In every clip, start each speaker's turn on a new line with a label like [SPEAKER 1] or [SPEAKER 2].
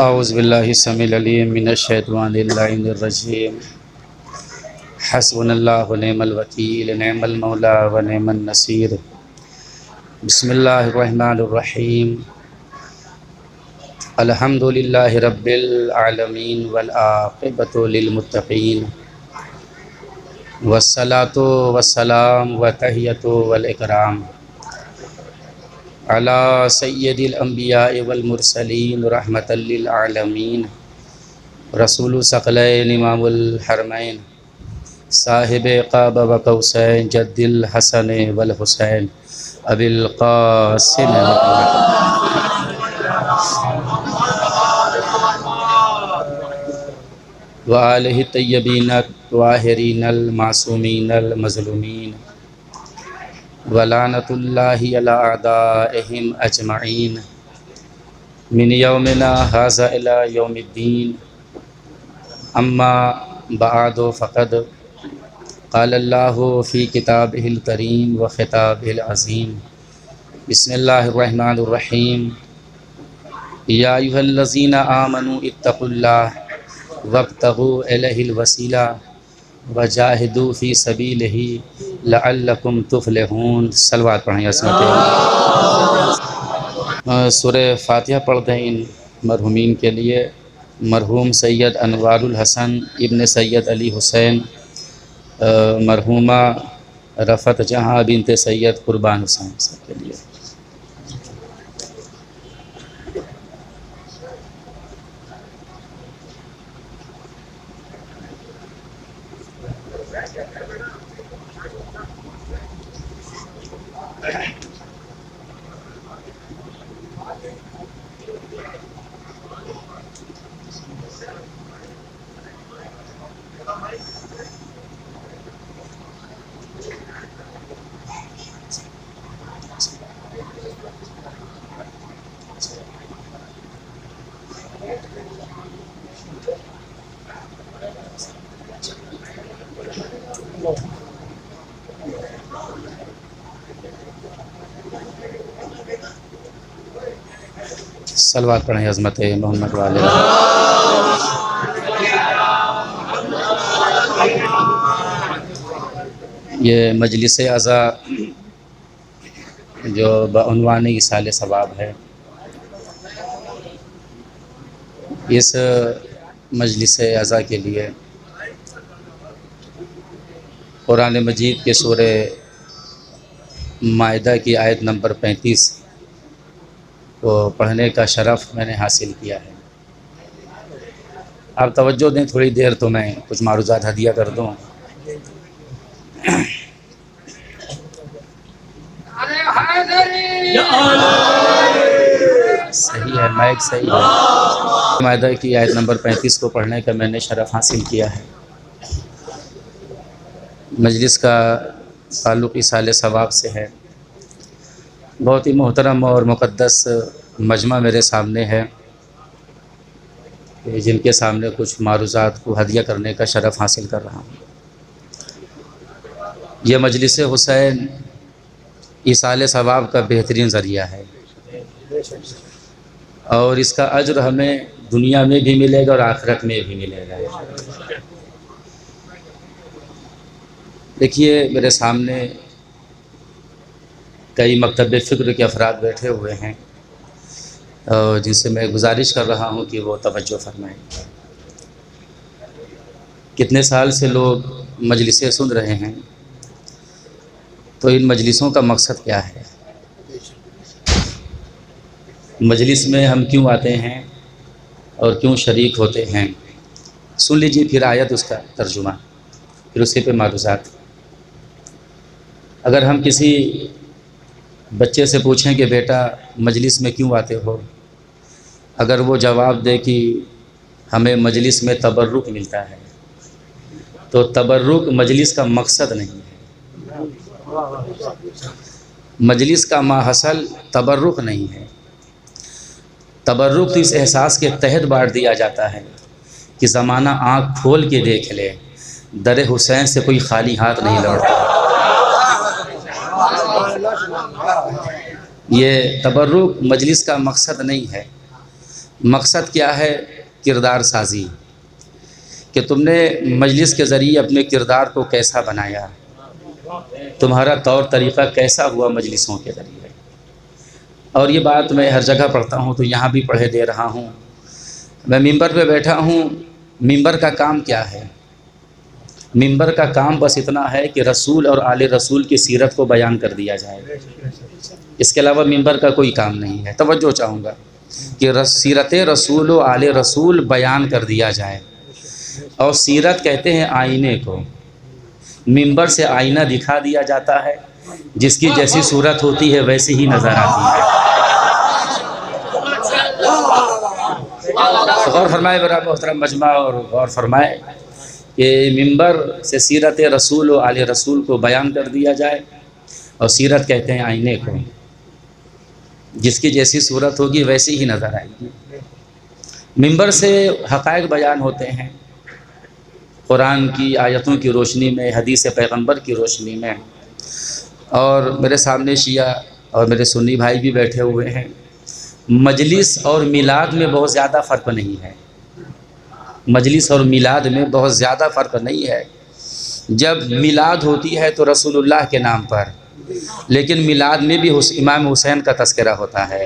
[SPEAKER 1] औज़ु बिल्लाहि समील अलीम मिनश शैतानिर रजीम। हस्बुनल्लाहु व निअमल वकील निअमल मौला व निअमन नसीर। बिस्मिल्लाहिर रहमानिर रहीम। अल्हम्दुलिल्लाहि रब्बिल आलमीन वल आक़िबतु लिल मुत्तक़ीन वस्सलातु वस्सलाम व तहियतु वल इकराम अला सय्यदिल अंबिया वल मुरसलीन रहमतल लिल आलमीन रसूलु सकलैन इमामुल हरमैन साहिबे क़ाब व कौसैन जद्दिल हसन वल हुसैन अबिल क़ासिम व आलिहि तय्यबीन ताहिरीनल मासूमीनल मज़लूमीन व लानतुल्लाहि अला अअदाइहिम अजमईन मिन यौमिना हाज़ा इला यौमिद्दीन। अम्मा बअदु फ़क़द क़ालल्लाहु फ़ी किताबिहिल करीम व ख़िताबिहिल अज़ीम। बिस्मिल्लाहिर रहमानिर रहीम। या अय्युहल्लज़ीना आमनू इत्तक़ुल्लाह वब्तगू इलैहिल वसीला वजाहिदू फ़ी सबीलिही लअल्लकुम तुफ़्लिहून। सलवात पढ़ें। सूरह फ़ातिहा पढ़ दें इन मरहूमीन के लिए। मरहूम सैयद अनवारुल हसन इब्न सैयद अली हुसैन, मरहूमा रफ़त जहाँ बिनत सैयद कुर्बान हुसैन सबके लिए। सलवात पढ़ें अज़मत मोहम्मद वाले। ये मजलिस अज़ा जो बउन्वान इसाले सवाब है, इस मजलिस अज़ा के लिए कुरान मजीद के सूरे माइदा की आयत नंबर 35 को पढ़ने का शरफ़ मैंने हासिल किया है। आप तवज्जो दें थोड़ी देर तो मैं कुछ मारूज़ात हदिया कर दूँ। सही है, माइक सही है। माइदा की आयत नंबर 35 को पढ़ने का मैंने शरफ़ हासिल किया है। मजलिस का ताल्लुक़ इसाले सवाब से है। बहुत ही मोहतरम और मुक़द्दस मजमा मेरे सामने है, जिनके सामने कुछ मारूज़ात को हदिया करने का शरफ़ हासिल कर रहा हूँ। यह मजलिस हुसैन इसाले सवाब का बेहतरीन ज़रिया है और इसका अज्र हमें दुनिया में भी मिलेगा और आखिरत में भी मिलेगा। देखिए, मेरे सामने कई मकतब फ़िक्र के अफराद बैठे हुए हैं और जिनसे मैं गुजारिश कर रहा हूँ कि वो तवज्जो फरमाएं। कितने साल से लोग मजलिसें सुन रहे हैं, तो इन मजलिसों का मकसद क्या है? मजलिस में हम क्यों आते हैं और क्यों शरीक होते हैं? सुन लीजिए फिर आयत, उसका तर्जुमा, फिर उसी पे मारूज़ात। अगर हम किसी बच्चे से पूछें कि बेटा मजलिस में क्यों आते हो, अगर वो जवाब दे कि हमें मजलिस में तबर्रुक मिलता है, तो तबर्रुक मजलिस का मकसद नहीं है। मजलिस का माहसल तबर्रुक नहीं है। तबर्रुक तो इस एहसास के तहत बांट दिया जाता है कि ज़माना आँख खोल के देख ले दर हुसैन से कोई खाली हाथ नहीं लौटता। ये तबर्रुक मजलिस का मकसद नहीं है। मकसद क्या है? किरदार साजी, कि तुमने मजलिस के ज़रिए अपने किरदार को कैसा बनाया, तुम्हारा तौर तरीक़ा कैसा हुआ मजलिसों के ज़रिए। और ये बात मैं हर जगह पढ़ता हूँ, तो यहाँ भी पढ़े दे रहा हूँ। मैं मिंबर पे बैठा हूँ, मिंबर का काम क्या है? मिंबर का काम बस इतना है कि रसूल और आले रसूल की सीरत को बयान कर दिया जाए। इसके अलावा मिंबर का कोई काम नहीं है। तवज्जो चाहूँगा कि सीरत रसूल और आले रसूल बयान कर दिया जाए। और सीरत कहते हैं आईने को। मिंबर से आईना दिखा दिया जाता है, जिसकी जैसी सूरत होती है वैसी ही नज़र आती है। गौर फरमाए बरा मोहतरम मजमा, और गौर फरमाए कि मिंबर से सीरत रसूल और आले रसूल को बयान कर दिया जाए। और सीरत कहते हैं आईने को, जिसकी जैसी सूरत होगी वैसी ही नज़र आएगी। मिंबर से हक़ाइक़ बयान होते हैं, कुरान की आयतों की रोशनी में, हदीस पैगंबर की रोशनी में। और मेरे सामने शिया और मेरे सुन्नी भाई भी बैठे हुए हैं। मजलिस और मिलाद में बहुत ज़्यादा फ़र्क नहीं है। मजलिस और मिलाद में बहुत ज़्यादा फ़र्क नहीं है। जब मिलाद होती है तो रसूलुल्लाह के नाम पर, लेकिन मिलाद में भी इमाम हुसैन का तज़किरा होता है।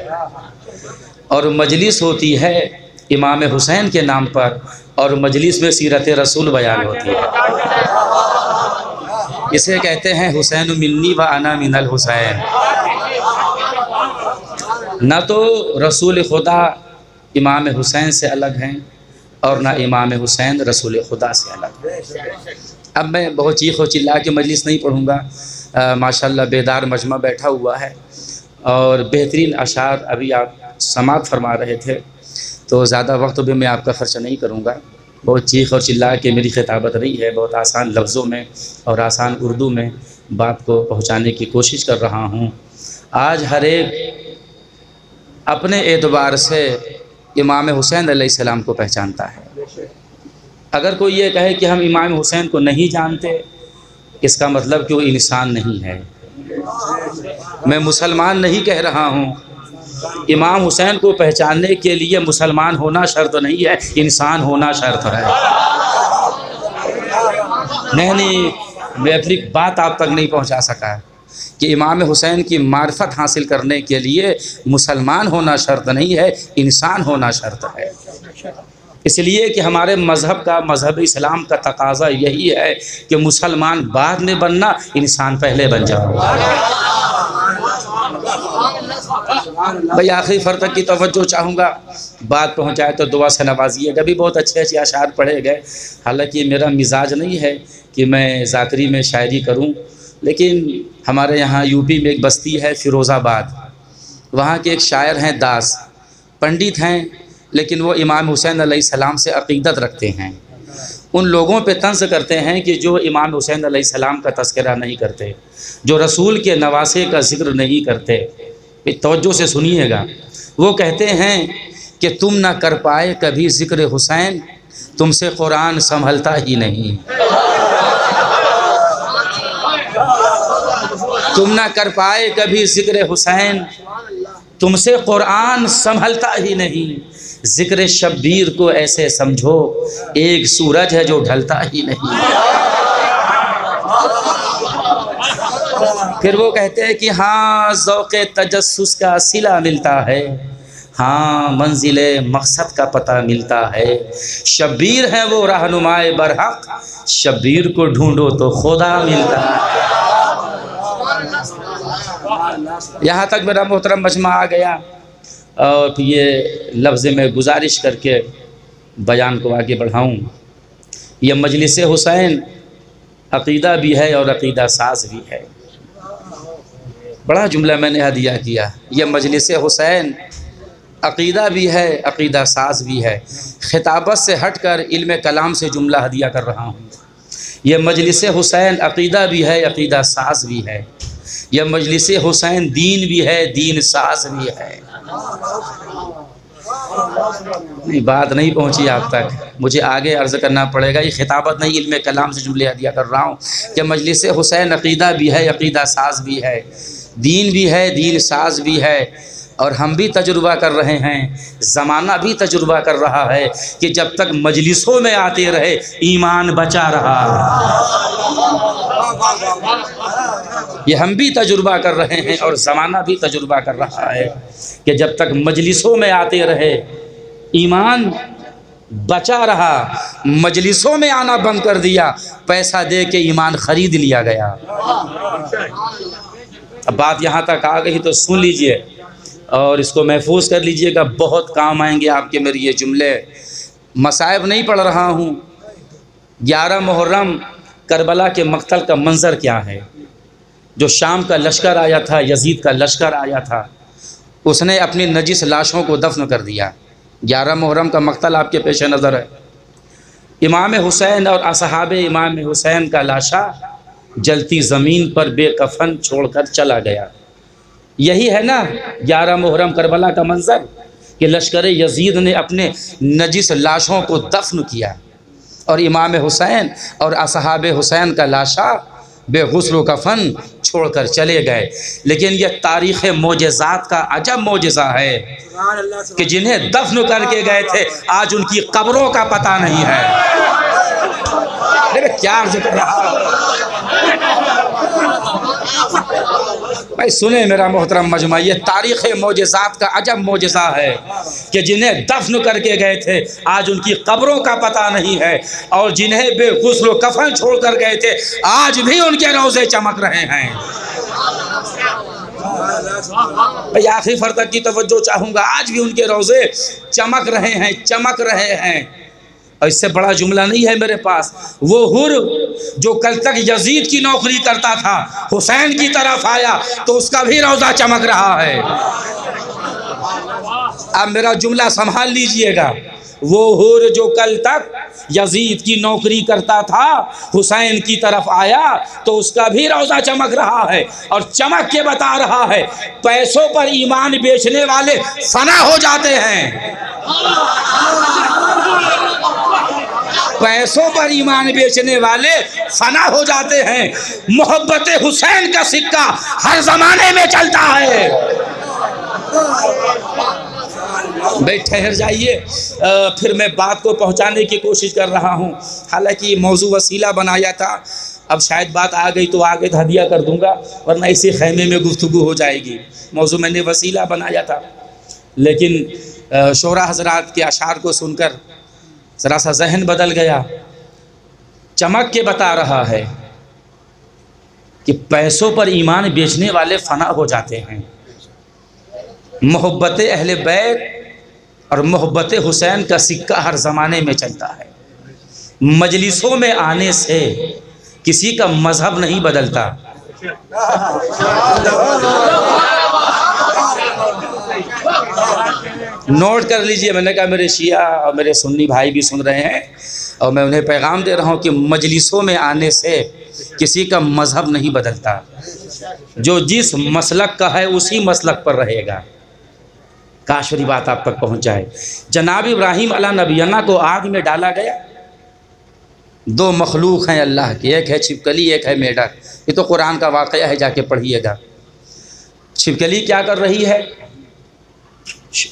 [SPEAKER 1] और मजलिस होती है इमाम हुसैन के नाम पर, और मजलिस में सीरत रसूल बयान होती है। इसे कहते हैं हुसैन मिन्नी व अना मिनल हुसैन। न तो रसूल खुदा इमाम हुसैन से अलग हैं, और ना इमाम हुसैन रसूल खुदा से अलग है। अब मैं बहुत चीख और चिल्ला के मजलिस नहीं पढ़ूँगा। माशाल्लाह बेदार मजमा बैठा हुआ है, और बेहतरीन अशार अभी आप समात फरमा रहे थे, तो ज़्यादा वक्त भी मैं आपका ख़र्च नहीं करूँगा। बहुत चीख और चिल्ला के मेरी खिताबत नहीं है, बहुत आसान लफ्ज़ों में और आसान उर्दू में बात को पहुँचाने की कोशिश कर रहा हूँ। आज हर एक अपने एतबार से इमाम हुसैन अलैहिस्सलाम को पहचानता है। अगर कोई ये कहे कि हम इमाम हुसैन को नहीं जानते, इसका मतलब कि वो इंसान नहीं है। मैं मुसलमान नहीं कह रहा हूँ। इमाम हुसैन को पहचानने के लिए मुसलमान होना शर्त नहीं है, इंसान होना शर्त है। नहीं, मैं अपनी बात आप तक नहीं पहुँचा सका कि इमाम हुसैन की मार्फत हासिल करने के लिए मुसलमान होना शर्त नहीं है, इंसान होना शर्त है। इसलिए कि हमारे मज़हब का, मज़हब इस्लाम का तकाज़ा यही है कि मुसलमान बाद में बनना, इंसान पहले बन जाओ। भाई आखिरी फ़र्क तक की तवज्जो चाहूँगा, बात पहुँचाए तो दुआ से नवाजिएगा। भी बहुत अच्छे अच्छे अशार पढ़े गए। हालांकि मेरा मिजाज नहीं है कि मैं ज़ाकरी में शायरी करूँ, लेकिन हमारे यहाँ यूपी में एक बस्ती है फ़िरोज़ाबाद, वहाँ के एक शायर हैं दास, पंडित हैं, लेकिन वो इमाम हुसैन अलैहिस्सलाम से अक़ीदत रखते हैं। उन लोगों पे तंज़ करते हैं कि जो इमाम हुसैन अलैहिस्सलाम का तज़किरा नहीं करते, जो रसूल के नवासे का ज़िक्र नहीं करते। तवज्जो से सुनिएगा। वो कहते हैं कि तुम ना कर पाए कभी ज़िक्र हुसैन, तुमसे कुरान संभलता ही नहीं। तुम ना कर पाए कभी ज़िक्र हुसैन, तुमसे कुरान संभलता ही नहीं। ज़िक्र शब्बीर को ऐसे समझो, एक सूरज है जो ढलता ही नहीं। फिर वो कहते हैं कि हाँ ज़ौक़े तजस्सुस का सिला मिलता है, हाँ मंजिले मकसद का पता मिलता है। शब्बीर है वो रहनुमाए बरहक, शब्बीर को ढूंढो तो खुदा मिलता है। यहाँ तक मेरा मोहतरम मजमा आ गया, और ये लफ्ज़ में गुजारिश करके बयान को आगे बढ़ाऊँ। ये मजलिस हुसैन अक़ीदा भी है और अक़ीदा साज भी है। बड़ा जुमला मैंने हदिया किया। ये मजलिस हुसैन अक़ीदा भी है, अक़ीदा साज भी है। खिताबत से हट कर इल्म कलाम से जुमला हदिया कर रहा हूँ। ये मजलिस हुसैन अक़ीदा भी है, अक़ीदा साज भी है। यह मजलिस हुसैन दीन भी है, दीन साज भी है। नहीं, बात नहीं पहुंची आप तक, मुझे आगे अर्ज़ करना पड़ेगा। ये खिताबत नहीं, इल्म कलाम से जुमले अदिया कर रहा हूँ कि मजलिस हुसैन अक़ीदा भी है, अक़ीदा साज भी है, दीन भी है, दीन साज भी है। और हम भी तजुर्बा कर रहे हैं, ज़माना भी तजुर्बा कर रहा है कि जब तक मजलिसों में आते रहे ईमान बचा रहा है। ये हम भी तजुर्बा कर रहे हैं और ज़माना भी तजुर्बा कर रहा है कि जब तक मजलिसों में आते रहे ईमान बचा रहा। मजलिसों में आना बंद कर दिया, पैसा दे के ईमान ख़रीद लिया गया। अब बात यहाँ तक आ गई तो सुन लीजिए और इसको महफूज कर लीजिएगा, बहुत काम आएंगे आपके मेरे ये जुमले। मसाइब नहीं पढ़ रहा हूँ। 11 मुहर्रम करबला के मक्तल का मंज़र क्या है। जो शाम का लश्कर आया था, यजीद का लश्कर आया था, उसने अपनी नजिस लाशों को दफन कर दिया। 11 मुहर्रम का मक्तल आपके पेश नज़र है। इमाम हुसैन और असहाबे इमाम हुसैन का लाशा जलती ज़मीन पर बेकफन छोड़कर चला गया। यही है ना 11 मुहर्रम करबला का मंज़र कि लश्कर यजीद ने अपने नजिस लाशों को दफन किया और इमाम हुसैन और असहाबे हुसैन का लाशा बेगुस्ल कफन छोड़कर चले गए। लेकिन यह तारीख़ मोजज़ात का अजब मोजज़ा है कि जिन्हें दफन करके गए थे आज उनकी कब्रों का पता नहीं है। अरे क्या अर्ज़ कर रहा भाई, सुने मेरा मोहतरम मजमा, ये तारीख़ मोजज़ात का अजब मोजज़ा है कि जिन्हें दफन करके गए थे आज उनकी कब्रों का पता नहीं है, और जिन्हें बेगुस्ल कफन छोड़ कर गए थे आज भी उनके रोज़े चमक रहे हैं। भाई आखिरी फर तक की तवज्जो चाहूँगा, आज भी उनके रोज़े चमक रहे हैं, चमक रहे हैं। और इससे बड़ा जुमला नहीं है मेरे पास। वो हुर जो कल तक यजीद की नौकरी करता था हुसैन की तरफ आया तो उसका भी रोज़ा चमक रहा है। अब मेरा जुमला संभाल लीजिएगा। वो हुर जो कल तक यजीद की नौकरी करता था हुसैन की तरफ आया तो उसका भी रोज़ा चमक रहा है, और चमक के बता रहा है पैसों पर ईमान बेचने वाले फना हो जाते हैं। पैसों पर ईमान बेचने वाले फना हो जाते हैं। मोहब्बत हुसैन का सिक्का हर ज़माने में चलता है। भाई ठहर जाइए, फिर मैं बात को पहुंचाने की कोशिश कर रहा हूं। हालांकि मौजू वसीला बनाया था, अब शायद बात आ गई तो आगे हदिया कर दूंगा, वरना इसी खैमे में गुफ्तगू हो जाएगी। मौजू मैंने वसीला बनाया था, लेकिन शोरा हजरात के अशार को सुनकर ज़रा सा जहन बदल गया। चमक के बता रहा है कि पैसों पर ईमान बेचने वाले फना हो जाते हैं। मोहब्बत अहले बैत और मोहब्बत हुसैन का सिक्का हर ज़माने में चलता है। मजलिसों में आने से किसी का मज़हब नहीं बदलता। नोट कर लीजिए, मैंने कहा मेरे शिया और मेरे सुन्नी भाई भी सुन रहे हैं और मैं उन्हें पैगाम दे रहा हूँ कि मजलिसों में आने से किसी का मज़हब नहीं बदलता। जो जिस मसलक का है उसी मसलक पर रहेगा। काशरी बात आप तक पहुँच जाए। जनाब इब्राहीम अला नबीना को आग में डाला गया। 2 मखलूक हैं अल्लाह के, एक है छिपकली, एक है मेढक। ये तो कुरान का वाक़या है, जाके पढ़िएगा। छिपकली क्या कर रही है?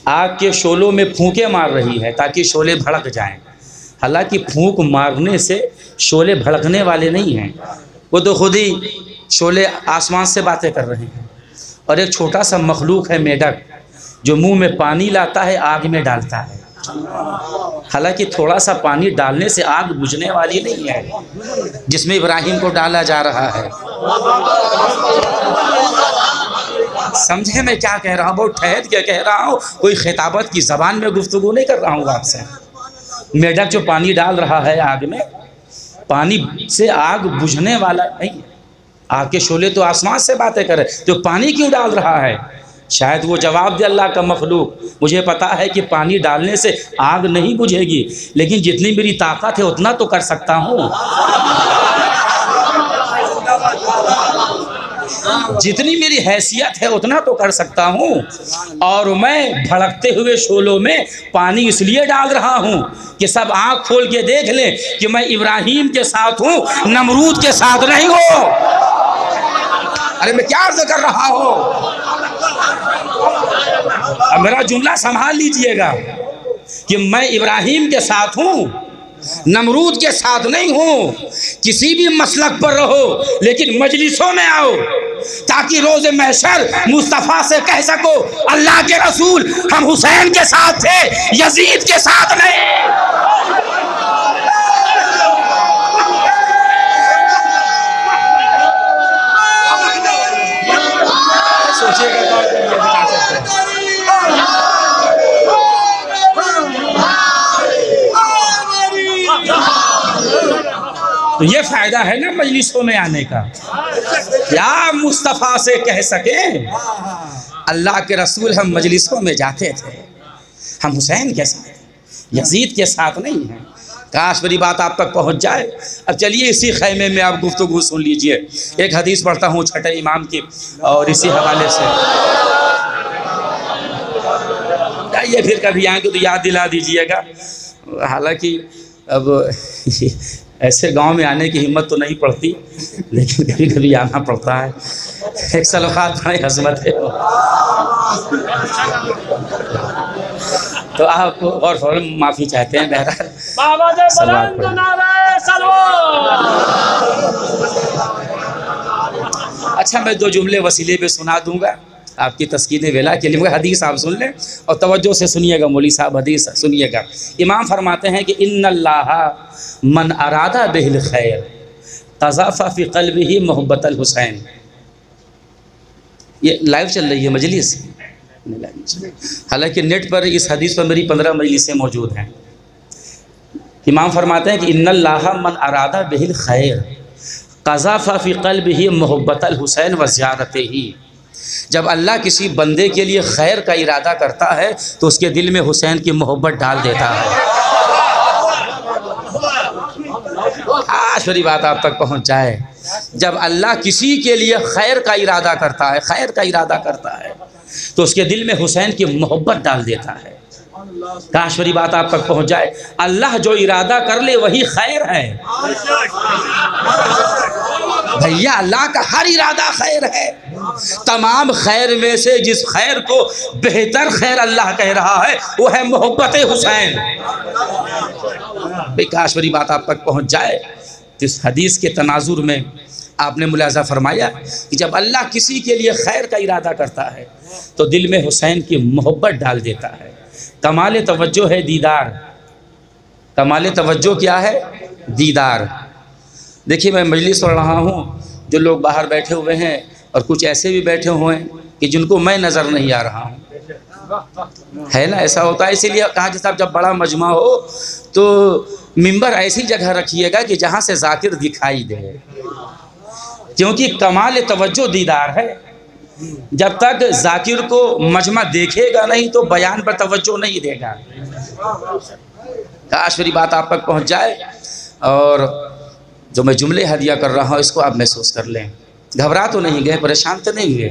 [SPEAKER 1] आग के शोलों में फूंके मार रही है ताकि शोले भड़क जाएं। हालांकि फूंक मारने से शोले भड़कने वाले नहीं हैं, वो तो खुद ही शोले आसमान से बातें कर रहे हैं। और एक छोटा सा मखलूक है मेढक, जो मुंह में पानी लाता है आग में डालता है। हालांकि थोड़ा सा पानी डालने से आग बुझने वाली नहीं है जिसमें इब्राहिम को डाला जा रहा है। समझे मैं क्या कह रहा हूँ? बहुत ठहर के कह रहा हूँ, कोई खिताबत की ज़बान में गुफ्तगू नहीं कर रहा हूँ आपसे। मेढक जो पानी डाल रहा है आग में, पानी से आग बुझने वाला नहीं। आग के शोले तो आसमान से बातें करे, तो पानी क्यों डाल रहा है? शायद वो जवाब दे अल्लाह का मखलूक, मुझे पता है कि पानी डालने से आग नहीं बुझेगी, लेकिन जितनी मेरी ताकत है उतना तो कर सकता हूँ। जितनी मेरी हैसियत है उतना तो कर सकता हूँ। और मैं भड़कते हुए शोलों में पानी इसलिए डाल रहा हूँ कि सब आँख खोल के देख लें कि मैं इब्राहिम के साथ हूँ, नमरूद के साथ नहीं हूँ। अरे मैं क्या अर्ज कर रहा हूँ, अब मेरा जुमला संभाल लीजिएगा कि मैं इब्राहिम के साथ हूँ, नमरूद के साथ नहीं हूँ। किसी भी मसलक पर रहो लेकिन मजलिसों में आओ, ताकि रोज़े महशर मुस्तफ़ा से कह सको अल्लाह के रसूल हम हुसैन के साथ थे, यजीद के साथ नहीं। सोचिएगा तो ये फायदा है ना मजलिसों में आने का। क्या मुस्तफ़ा से कह सके अल्लाह के रसूल हम मजलिसों में जाते थे, हम हुसैन के साथ, यजीद के साथ नहीं हैं। काश मेरी बात आप तक पहुंच जाए। अब चलिए इसी खैमे में आप गुफ्तगू सुन लीजिए। एक हदीस पढ़ता हूँ छठे इमाम की, और इसी हवाले से जाइए फिर कभी आएंगे तो याद दिला दीजिएगा। हालांकि अब ऐसे गांव में आने की हिम्मत तो नहीं पड़ती, लेकिन कभी कभी आना पड़ता है। एक सलवात बड़ी हज़मत है, तो आप और फौरन माफ़ी चाहते हैं। बहरहाल अच्छा, मैं दो जुमले वसीले पे सुना दूंगा आपकी तस्कीन वेला के लिए। मगर हदीस आप सुन लें और तवज्जो से सुनिएगा। मौली साहब हदीस सुनिएगा। इमाम फरमाते हैं कि इन्नल्लाह मन अरादा बिहिल खैर क़ज़फ़ फ़ी क़ल्बिही मोहब्बतल हुसैन। ये लाइव चल रही है मजलिस, हालांकि नेट पर इस हदीस पर मेरी 15 मजलिसें मौजूद हैं। इमाम फरमाते हैं कि इन्नल्लाह मन अरादा बिहिल खैर क़ज़फ़ फ़ी क़ल्बिही मोहब्बतल हुसैन व ज़ियारतिही। जब अल्लाह किसी बंदे के लिए खैर का इरादा करता है तो उसके दिल में हुसैन की मोहब्बत डाल देता है। आखिरी बात आप तक पहुंच जाए। जब अल्लाह किसी के लिए खैर का इरादा करता है, खैर का इरादा करता है, तो उसके दिल में हुसैन की मोहब्बत डाल देता है। काश मेरी बात आप तक पहुंच जाए। अल्लाह जो इरादा कर ले वही खैर है भैया। अल्लाह का हर इरादा खैर है। तमाम खैर में से जिस खैर को बेहतर खैर अल्लाह कह रहा है वो है मोहब्बत हुसैन। काश मेरी बात आप तक पहुंच जाए। तो इस हदीस के तनाजुर में आपने मुलाजा फरमाया कि जब अल्लाह किसी के लिए खैर का इरादा करता है तो दिल में हुसैन की मोहब्बत डाल देता है। कमाल तवज्जो है दीदार। कमाल तवज्जो क्या है? दीदार। देखिए मैं मजलिस पढ़ रहा हूँ, जो लोग बाहर बैठे हुए हैं और कुछ ऐसे भी बैठे हुए हैं कि जिनको मैं नज़र नहीं आ रहा हूँ, है ना? ऐसा होता है। इसीलिए कहा कि साहब जब बड़ा मजमा हो तो मिंबर ऐसी जगह रखिएगा कि जहाँ से जाकिर दिखाई दे, क्योंकि कमाल तवज्जो दीदार है। जब तक जाकिर को मजमा देखेगा नहीं तो बयान पर तवज्जो नहीं देगा। काश मेरी बात आप तक पहुँच जाए। और जो मैं जुमले हदिया कर रहा हूँ इसको आप महसूस कर लें। घबरा तो नहीं गए, परेशान तो नहीं हुए।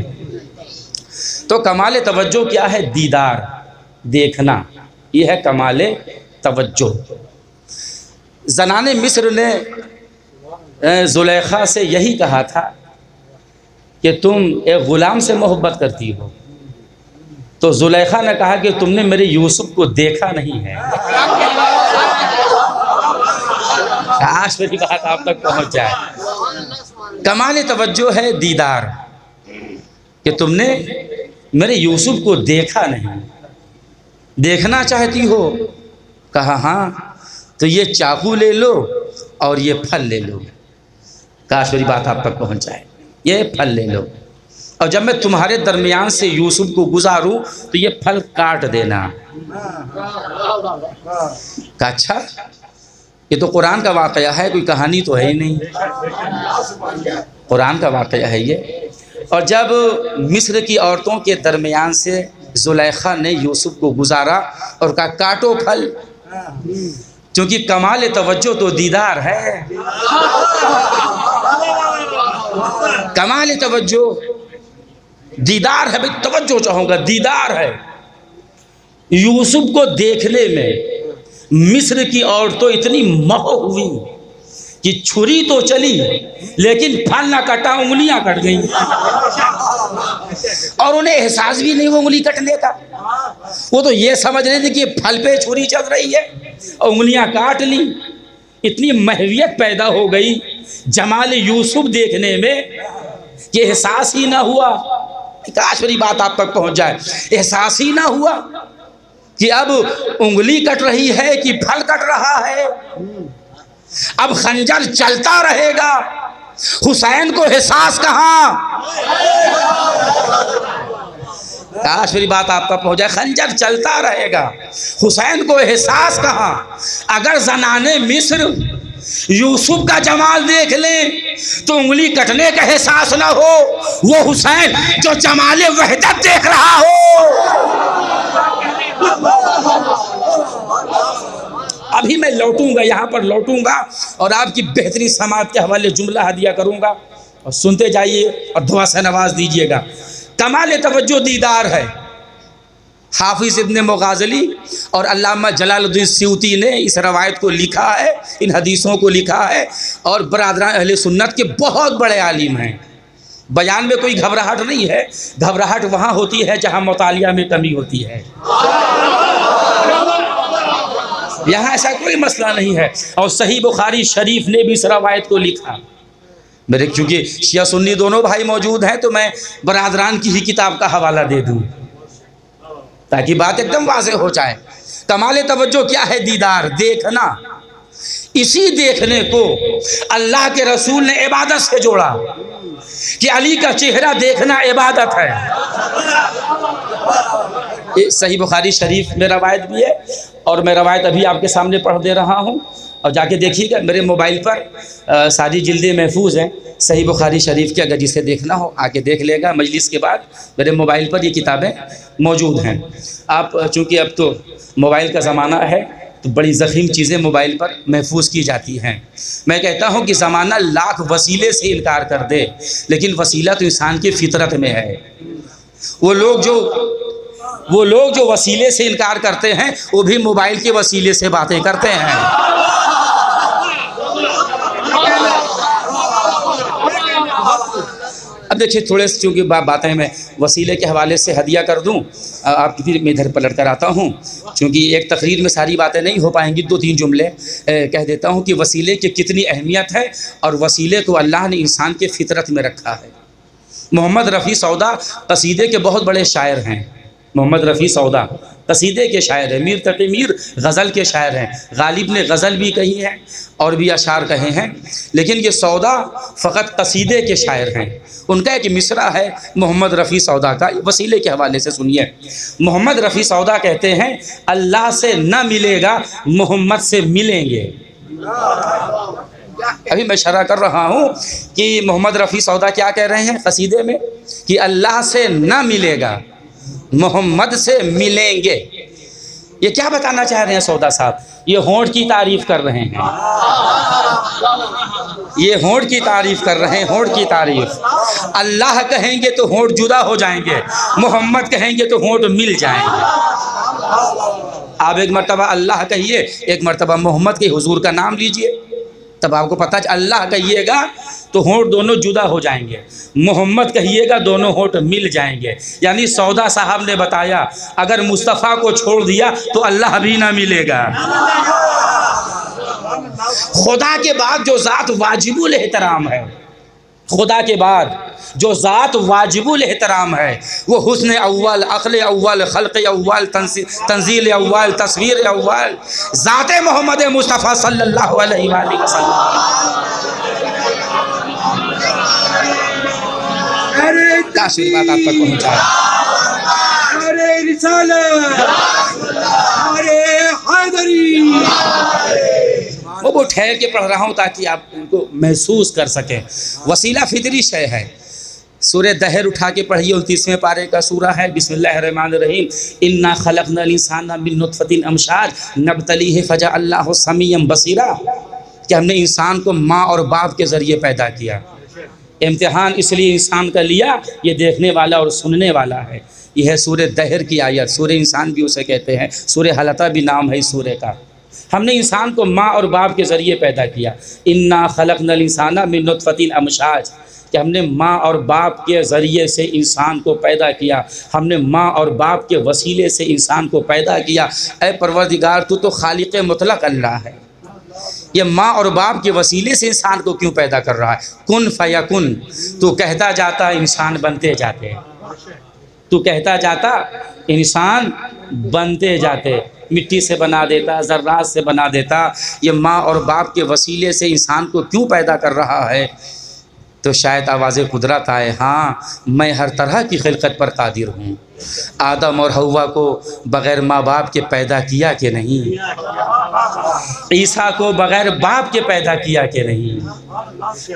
[SPEAKER 1] तो कमाल तवज्जो क्या है? दीदार, देखना, ये है कमाल तवज्जो। ज़नाने मिस्र ने ज़ुलेखा से यही कहा था कि तुम एक ग़ुलाम से मोहब्बत करती हो, तो ज़ुलेखा ने कहा कि तुमने मेरे यूसुफ को देखा नहीं है। काश मेरी बात आप तक पहुंच जाए। कमाल तवज्जो है दीदार, कि तुमने मेरे यूसुफ को देखा नहीं। देखना चाहती हो? कहा हाँ, तो ये चाकू ले लो और ये फल ले लो। काश मेरी बात आप तक पहुंच जाए। ये फल ले लो और जब मैं तुम्हारे दरमियान से यूसुफ को गुजारूं तो ये फल काट देना। कहा अच्छा, ये तो कुरान का वाक़या है, कोई कहानी तो है ही नहीं। कुरान का वाक़या है ये। और जब मिस्र की औरतों के दरमियान से ज़ुलेखा ने यूसुफ को गुजारा और कहा काटो फल, क्योंकि कमाल तवज्जो तो दीदार है। कमाल तवज्जो, दीदार है भाई, तवज्जो चाहूँगा, दीदार है। यूसुफ को देखने में मिस्र की औरतों इतनी मोह हुई कि छुरी तो चली लेकिन फल ना कटा, उंगलियां कट गई और उन्हें एहसास भी नहीं वो उंगली कटने का। वो तो ये समझ रहे थे कि फल पे छुरी चल रही है और उंगलियां काट ली। इतनी महवियत पैदा हो गई जमाल यूसुफ देखने में कि एहसास ही ना हुआ। काश मेरी बात आप तक पहुंच जाए। एहसास ही ना हुआ कि अब उंगली कट रही है कि फल कट रहा है। अब खंजर चलता रहेगा, हुसैन को एहसास कहाँ। काश मेरी बात आप तक पहुंच जाए। खंजर चलता रहेगा, हुसैन को एहसास कहाँ। अगर जनाने मिस्र यूसुफ का जमाल देख ले तो उंगली कटने का एहसास ना हो, वो हुसैन जो जमाले वहदत देख रहा हो। अभी मैं लौटूंगा, यहाँ पर लौटूंगा और आपकी बेहतरीन समात के हवाले जुमला हदिया करूंगा और सुनते जाइए और दुआ से नवाज दीजिएगा। कमाल तवज्जो दीदार है। हाफिज़ इब्ने मुग़ाज़ली और अल्लामा जलालुद्दीन स्यूती ने इस रवायत को लिखा है, इन हदीसों को लिखा है और बरादरान अहले सुन्नत के बहुत बड़े आलिम हैं। बयान में कोई घबराहट नहीं है, घबराहट वहाँ होती है जहाँ मुतालिया में कमी होती है। यहाँ ऐसा कोई मसला नहीं है। और सही बुखारी शरीफ ने भी इस रवायत को लिखा। मेरे क्योंकि शिया सुन्नी दोनों भाई मौजूद हैं तो मैं बरादरान की ही किताब का हवाला दे दूँ ताकि बात एकदम वाज़ेह हो जाए। कमाल तवज्जो क्या है? दीदार, देखना। इसी देखने को अल्लाह के रसूल ने इबादत से जोड़ा कि अली का चेहरा देखना इबादत है। ये सही बुखारी शरीफ में रवायत भी है और मैं रवायत अभी आपके सामने पढ़ दे रहा हूँ और जाके देखिएगा। मेरे मोबाइल पर सारी जिल्दें महफूज हैं सही बुखारी शरीफ की, अगर जिसे देखना हो आके देख लेगा। मजलिस के बाद मेरे मोबाइल पर ये किताबें मौजूद हैं। आप चूँकि अब तो मोबाइल का ज़माना है तो बड़ी ज़ख़ीम चीज़ें मोबाइल पर महफूज की जाती हैं। मैं कहता हूँ कि ज़माना लाख वसीले से इनकार कर दे लेकिन वसीला तो इंसान की फितरत में है। वो लोग जो वसीले से इनकार करते हैं वो भी मोबाइल के वसीले से बातें करते हैं। अब देखिए थोड़े से चूँकि बातें मैं वसीले के हवाले से हदिया कर दूं, आपकी फिर मैं इधर पलट कर आता हूं। चूँकि एक तकरीर में सारी बातें नहीं हो पाएंगी, 2-3 जुमले कह देता हूं कि वसीले की कितनी अहमियत है और वसीले को अल्लाह ने इंसान के फितरत में रखा है। मोहम्मद रफ़ी सौदा कसीदे के बहुत बड़े शायर हैं। मोहम्मद रफ़ी सौदा कसीदे के शायर हैं। मीर तक़ी मीर गज़ल के शायर हैं। गालिब ने गज़ल भी कही है और भी अशार कहे हैं, लेकिन ये सौदा फ़कत कसीदे के शायर हैं। उनका एक मिसरा है मोहम्मद रफ़ी सौदा का, वसीले के हवाले से सुनिए। मोहम्मद रफ़ी सौदा कहते हैं अल्लाह से न मिलेगा मोहम्मद से मिलेंगे। अभी मैं शरह कर रहा हूँ कि मोहम्मद रफ़ी सौदा क्या कह रहे हैं कसीदे में कि अल्लाह से न मिलेगा मोहम्मद से मिलेंगे। ये क्या बताना चाह रहे हैं सौदा साहब? ये होंठ की तारीफ़ कर रहे हैं, ये होंठ की तारीफ़ कर रहे हैं, होंठ की तारीफ़। अल्लाह कहेंगे तो होंठ जुदा हो जाएंगे, मोहम्मद कहेंगे तो होंठ मिल जाएंगे। आप एक मर्तबा अल्लाह कहिए, एक मर्तबा मोहम्मद के हुजूर का नाम लीजिए, तब आपको पता है अल्लाह कहिएगा तो होंठ दोनों जुदा हो जाएंगे, मोहम्मद कहिएगा दोनों होंठ मिल जाएंगे। यानी सौदा साहब ने बताया अगर मुस्तफ़ा को छोड़ दिया तो अल्लाह भी ना मिलेगा। खुदा के बाद जो ज़ात वाजिबुल एहतराम है, खुदा के बाद जो ज़ात वाजिबुल एहतराम है वो हुस्न अव्वल, अक़ल अव्वल, खल्क़ अव्वल, तंज़ील अव्वल, तस्वीर अव्वल ज़ात मोहम्मद मुस्तफ़ा सल्लल्लाहु अलैहि वसल्लम। काश ये बात आप तक पहुँचाए।
[SPEAKER 2] अरे रिसालत, अरे हैदरी।
[SPEAKER 1] वो ठहर के पढ़ रहा हूँ ताकि आप उनको महसूस कर सकें। वसीला फितरी शय है। सूरह दहर उठा के पढ़िए, 29वें पारे का सूरा है। बिस्मिल्लाहिर्रहमानिर्रहीम। इन्ना खलक़नल इंसाना मिन नुत्फ़तिन अमशाज नब्तलीहि फजअल्नाहु समीअन बसीरा। कि हमने इंसान को माँ और बाप के ज़रिए पैदा किया। इम्तिहान इसलिए इंसान का लिया, ये देखने वाला और सुनने वाला है। यह है सूरह दहर की आयत, सूरह इंसान भी उसे कहते हैं, सूरह हलता भी नाम है इस सूरह का। हमने इंसान को माँ और बाप के ज़रिए पैदा किया। इन्ना खलक़नल इंसाना मिन नुत्फ़तिन अमशाज, कि हमने माँ और बाप के ज़रिए से इंसान को पैदा किया, हमने माँ और बाप के वसीले से इंसान को पैदा किया। ऐ परवरदिगार, तू तो खालिक़ मुतलक़ अल्लाह है, ये माँ और बाप के वसीले से इंसान को क्यों पैदा कर रहा है? कुन फयकुन, तू कहता जाता इंसान बनते जाते, तू कहता जाता इंसान बनते जाते, मिट्टी से बना देता, ज़र्रात से बना देता। ये माँ और बाप के वसीले से इंसान को क्यों पैदा कर रहा है? तो शायद आवाज़ कुदरत आए, हाँ मैं हर तरह की खिलकत पर कादिर हूँ। आदम और हव्वा को बग़ैर माँ बाप के पैदा किया कि नहीं? ईसा को बग़ैर बाप के पैदा किया कि नहीं?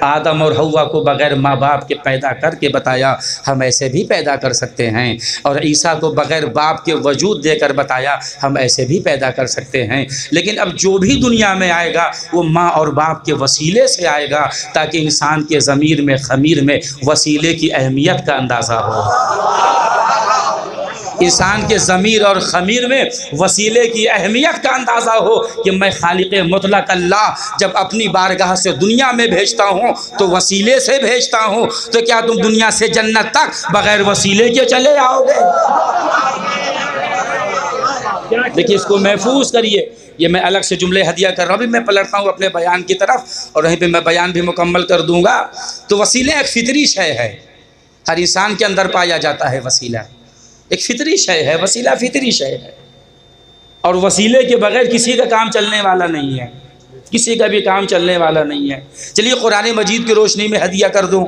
[SPEAKER 1] आदम और हव्वा को बग़ैर माँ बाप के पैदा करके बताया हम ऐसे भी पैदा कर सकते हैं, और ईसा को बग़ैर बाप के वजूद देकर बताया हम ऐसे भी पैदा कर सकते हैं। लेकिन अब जो भी दुनिया में आएगा वो माँ और बाप के वसीले से आएगा, ताकि इंसान के ज़मीर में ख़मीर में वसीले की अहमियत का अंदाज़ा हो। इंसान के ज़मीर और ख़मीर में वसीले की अहमियत का अंदाज़ा हो कि मैं खालिक़ मुतलक़ अल्लाह जब अपनी बारगाह से दुनिया में भेजता हूँ तो वसीले से भेजता हूँ। तो क्या तुम दुनिया से जन्नत तक बग़ैर वसीले के चले आओगे? देखिए, इसको महफूज करिए। ये मैं अलग से जुमले हदिया कर रहा हूँ, अभी मैं पलटता हूँ अपने बयान की तरफ और वहीं पे मैं बयान भी मुकम्मल कर दूँगा। तो वसीले एक फ़ितरी शय है, हर इंसान के अंदर पाया जाता है। वसीला एक फ़ितरी शय है, वसीला फ़ितरी शय है, और वसीले के बग़ैर किसी का काम चलने वाला नहीं है, किसी का भी काम चलने वाला नहीं है। चलिए कुरान मजीद की रोशनी में हदिया कर दूँ।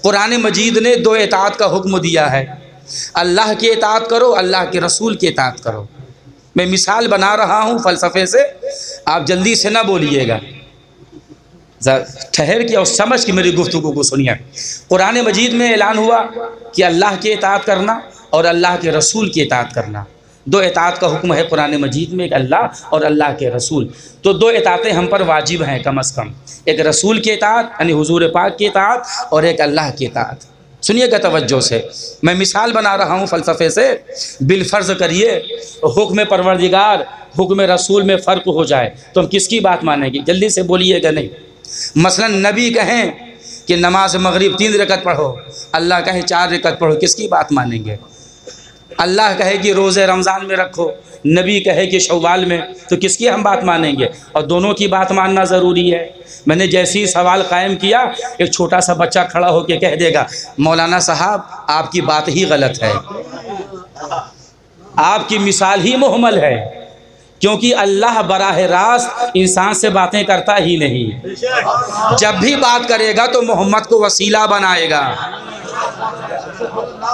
[SPEAKER 1] कुरान मजीद ने 2 इताअत का हुक्म दिया है, अल्लाह की इताअत करो, अल्लाह के रसूल की इताअत करो। मैं मिसाल बना रहा हूँ फ़लसफ़े से, आप जल्दी से ना बोलिएगा, ठहर के और समझ के मेरी गुफ्तगू को सुनिए। कुरान मजीद में ऐलान हुआ कि अल्लाह की इताअत करना और अल्लाह के रसूल की इताअत करना। 2 इताअत का हुक्म है कुरान मजीद में, एक अल्लाह और अल्लाह के रसूल। तो 2 इताअतें हम पर वाजिब हैं कम अज़ कम, एक रसूल की इताअत यानी हुजूर पाक की इताअत और एक अल्लाह की इताअत। सुनिएगा तवज्जो से, मैं मिसाल बना रहा हूँ फ़लसफ़े से। बिलफ़र्ज़ करिए हुक्म परवरदिगार हुक्म रसूल में फ़र्क हो जाए तो हम किसकी बात मानेंगे? जल्दी से बोलिएगा नहीं। मसलन नबी कहें कि नमाज मगरिब 3 रकत पढ़ो, अल्लाह कहे 4 रकत पढ़ो, किसकी बात मानेंगे? अल्लाह कहे कि रोज़े रमज़ान में रखो, नबी कहे कि शव्वाल में, तो किसकी हम बात मानेंगे? और दोनों की बात मानना ज़रूरी है। मैंने जैसे ही सवाल कायम किया, एक छोटा सा बच्चा खड़ा होकर कह देगा, मौलाना साहब आपकी बात ही गलत है, आपकी मिसाल ही मुहम्मल है, क्योंकि अल्लाह बराह रास्त इंसान से बातें करता ही नहीं। जब भी बात करेगा तो मोहम्मद को वसीला बनाएगा।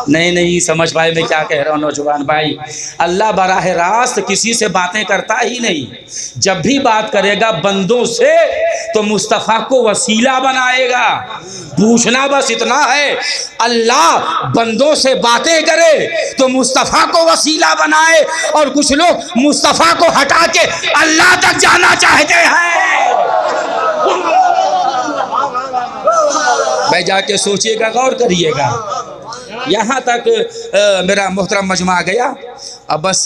[SPEAKER 1] नहीं समझ पाए मैं क्या कह रहा हूँ नौजवान भाई? अल्लाह बराह रास्त किसी से बातें करता ही नहीं, जब भी बात करेगा बंदों से तो मुस्तफ़ा को वसीला बनाएगा। पूछना बस इतना है, अल्लाह बंदों से बातें करे तो मुस्तफ़ा को वसीला बनाए, और कुछ लोग मुस्तफ़ा को हटा के अल्लाह तक जाना चाहते हैं। भाई जाके सोचिएगा, गौर करिएगा। यहाँ तक मेरा मोहतरम मजमा आ गया। अब बस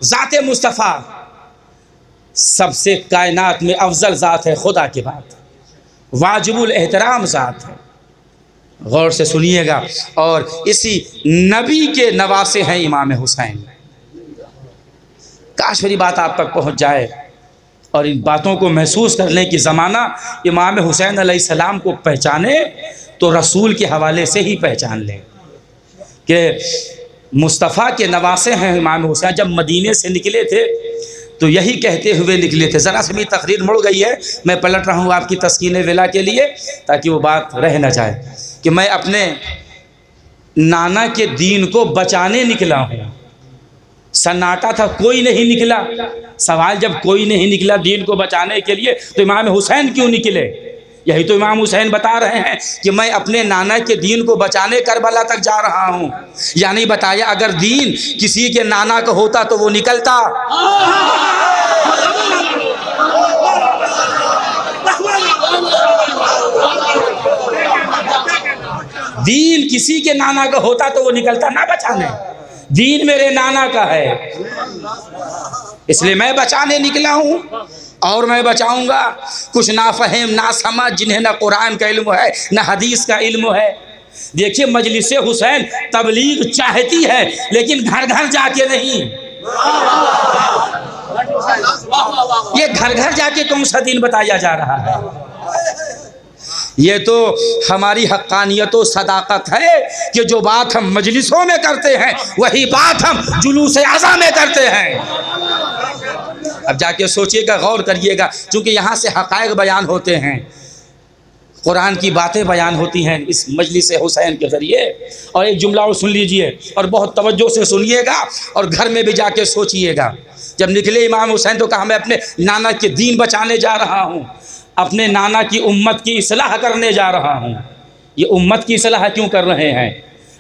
[SPEAKER 1] ज़ाते मुस्तफ़ा सबसे कायनात में अफजल ज़ात है खुदा के बाद, वाजिबुल एहतराम ज़ात है। गौर से सुनिएगा। और इसी नबी के नवासे हैं इमाम हुसैन। काश मेरी बात आप तक पहुँच जाए और इन बातों को महसूस करने की ज़माना इमाम हुसैन अलैहिस्सलाम को पहचाने तो रसूल के हवाले से ही पहचान लें कि मुस्तफ़ा के नवासे हैं इमाम हुसैन। जब मदीने से निकले थे तो यही कहते हुए निकले थे। ज़रा से मेरी तकरीर मुड़ गई है, मैं पलट रहा हूँ आपकी तस्कीन वेला के लिए ताकि वो बात रह न जाए, कि मैं अपने नाना के दीन को बचाने निकला हूँ। सन्नाटा था, कोई नहीं निकला। सवाल जब कोई नहीं निकला दीन को बचाने के लिए तो इमाम हुसैन क्यों निकले? यही तो इमाम हुसैन बता रहे हैं कि मैं अपने नाना के दीन को बचाने करबला तक जा रहा हूँ। यानी बताया अगर दीन किसी के नाना का होता तो वो निकलता। दीन किसी के नाना का होता तो वो निकलता ना बचाने। दीन मेरे नाना का है, इसलिए मैं बचाने निकला हूँ और मैं बचाऊंगा। कुछ नाफहम ना समझ, जिन्हें ना कुरान का इल्म है ना हदीस का इल्म है। देखिए मजलिस हुसैन तबलीग चाहती है लेकिन घर घर जाके नहीं। ये घर घर जाके कौन सा दीन बताया जा रहा है? ये तो हमारी हक्कानियत और सदाकत है कि जो बात हम मजलिसों में करते हैं वही बात हम जुलूस आज़ा में करते हैं। अब जाके सोचिएगा, गौर करिएगा, क्योंकि यहाँ से हक़ाइक़ बयान होते हैं, कुरान की बातें बयान होती हैं इस मजलिस हुसैन के ज़रिए। और एक जुमला और सुन लीजिए और बहुत तवज्जो से सुनिएगा और घर में भी जाके सोचिएगा। जब निकले इमाम हुसैन तो कहा मैं अपने नाना के दीन बचाने जा रहा हूँ, अपने नाना की उम्मत की इस्लाह करने जा रहा हूँ। ये उम्मत की इस्लाह क्यों कर रहे हैं?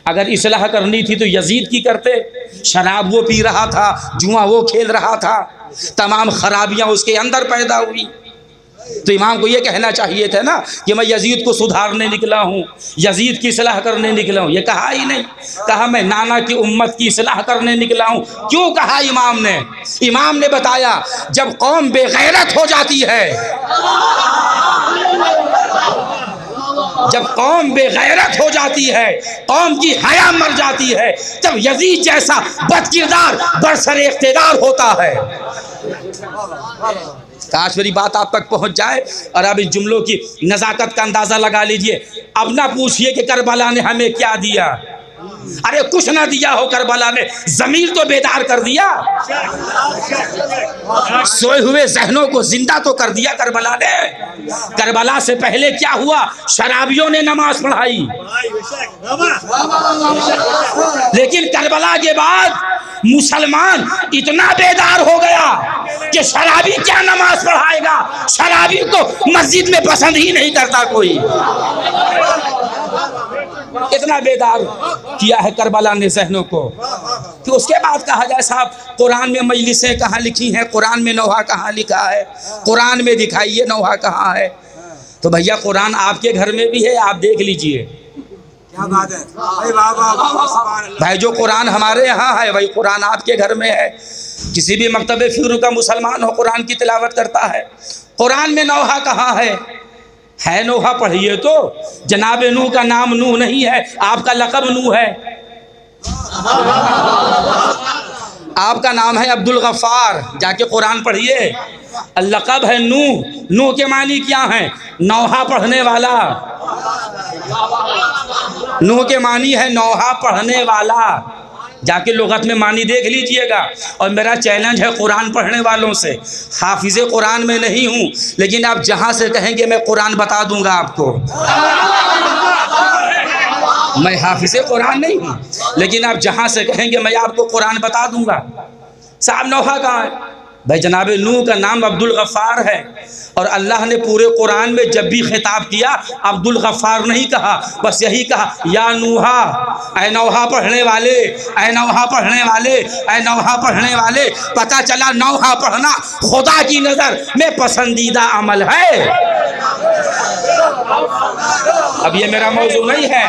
[SPEAKER 1] अगर इस्लाह करनी थी तो यजीद की करते। शराब वो पी रहा था, जुआ वो खेल रहा था, तमाम खराबियाँ उसके अंदर पैदा हुई। तो इमाम को ये कहना चाहिए था ना कि मैं यजीद को सुधारने निकला हूँ, यजीद की इस्लाह करने निकला हूँ। ये कहा ही नहीं, कहा मैं नाना की उम्मत की इस्लाह करने निकला हूँ। क्यों कहा इमाम ने? इमाम ने बताया जब कौम बेगैरत हो जाती है, जब कौम बेगैरत हो जाती है, कौम की हया मर जाती है, तब यजीद जैसा बदकिरदार बरसर इख्तिदार होता है। काश मेरी बात आप तक पहुंच जाए। और अब इन जुमलों की नज़ाकत का अंदाज़ा लगा लीजिए। अब ना पूछिए कि करबला ने हमें क्या दिया, अरे कुछ ना दिया हो करबला ने, ज़मीर तो बेदार कर दिया, सोए हुए जहनों को जिंदा तो कर दिया करबला ने। करबला से पहले क्या हुआ? शराबियों ने नमाज पढ़ाई, लेकिन करबला के बाद मुसलमान इतना बेदार हो गया कि शराबी क्या नमाज पढ़ाएगा, शराबी को मस्जिद में पसंद ही नहीं करता कोई। इतना बेदार किया है करबला ने जहनों को कि उसके बाद कहा जाए साहब कुरान में मजलिसें कहाँ लिखी हैं, कुरान में नौहा कहाँ लिखा है, कुरान में दिखाइए नौहा कहाँ है। तो भैया कुरान आपके घर में भी है, आप देख लीजिए।
[SPEAKER 2] क्या बात है
[SPEAKER 1] भाई, जो कुरान हमारे यहाँ है वही कुरान आपके घर में है। किसी भी मकतबे फिक्र का मुसलमान हो कुरान की तिलावत करता है। कुरान में नौहा कहाँ है नौहा पढ़िए तो। जनाब नूह का नाम नूह नहीं है, आपका लक़ब नूह है। आपका नाम है अब्दुल गफ्फार, जाके कुरान पढ़िए। लक़ब है नूह, नूह के मानी क्या है? नौहा पढ़ने वाला। नूह के मानी है नौहा पढ़ने वाला। जाके लुगत में मानी देख लीजिएगा। और मेरा चैलेंज है कुरान पढ़ने वालों से, हाफिज़े कुरान में नहीं हूँ, लेकिन आप जहाँ से कहेंगे मैं कुरान बता दूंगा आपको। मैं हाफिज़े कुरान नहीं हूँ, लेकिन आप जहाँ से कहेंगे मैं आपको कुरान बता दूंगा। साहब नौहा कहाँ है? भाई जनाब नूह का नाम अब्दुल गफ्फार है, और अल्लाह ने पूरे कुरान में जब भी खिताब किया अब्दुल गफ्फार नहीं कहा, बस यही कहा या नूहा, ऐ नौहा पढ़ने वाले, ऐ नौहा पढ़ने वाले, ऐ नौहा पढ़ने वाले। पता चला नौहा पढ़ना खुदा की नज़र में पसंदीदा अमल है। अब ये मेरा मौजू नहीं है,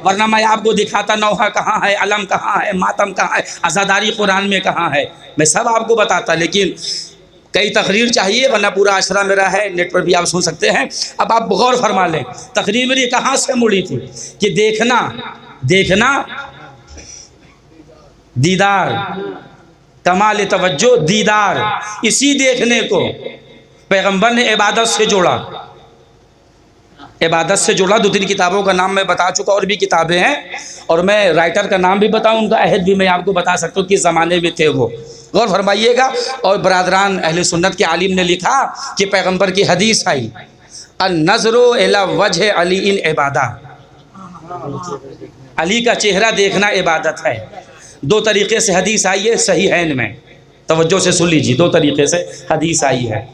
[SPEAKER 1] वरना मैं आपको दिखाता नौहा कहाँ है, अलम कहाँ है, मातम कहाँ है, अज़ादारी कुरान में कहाँ है, मैं सब आपको बताता। लेकिन कई तकरीर चाहिए, वरना पूरा आशरा मेरा है, नेट पर भी आप सुन सकते हैं। अब आप गौर फरमा लें, तकरीर मेरी कहाँ से मुड़ी थी कि देखना देखना दीदार, कमाल तवज्जो दीदार, इसी देखने को पैगंबर ने इबादत से जोड़ा। इबादत से जुड़ा 2-3 किताबों का नाम मैं बता चुका, और भी किताबें हैं, और मैं राइटर का नाम भी बताऊं, उनका अहद भी मैं आपको बता सकता हूँ किस ज़माने में थे वो। गौर फरमाइएगा। और बरादरान अहले सुन्नत के आलिम ने लिखा कि पैगंबर की हदीस आई, अन-नज़्रु इला वजह अली इन इबादा, अली का चेहरा देखना इबादत है। 2 तरीक़े से हदीस आई है सहीहैन में, तवज्जो से सुन लीजिए। 2 तरीक़े से हदीस आई है,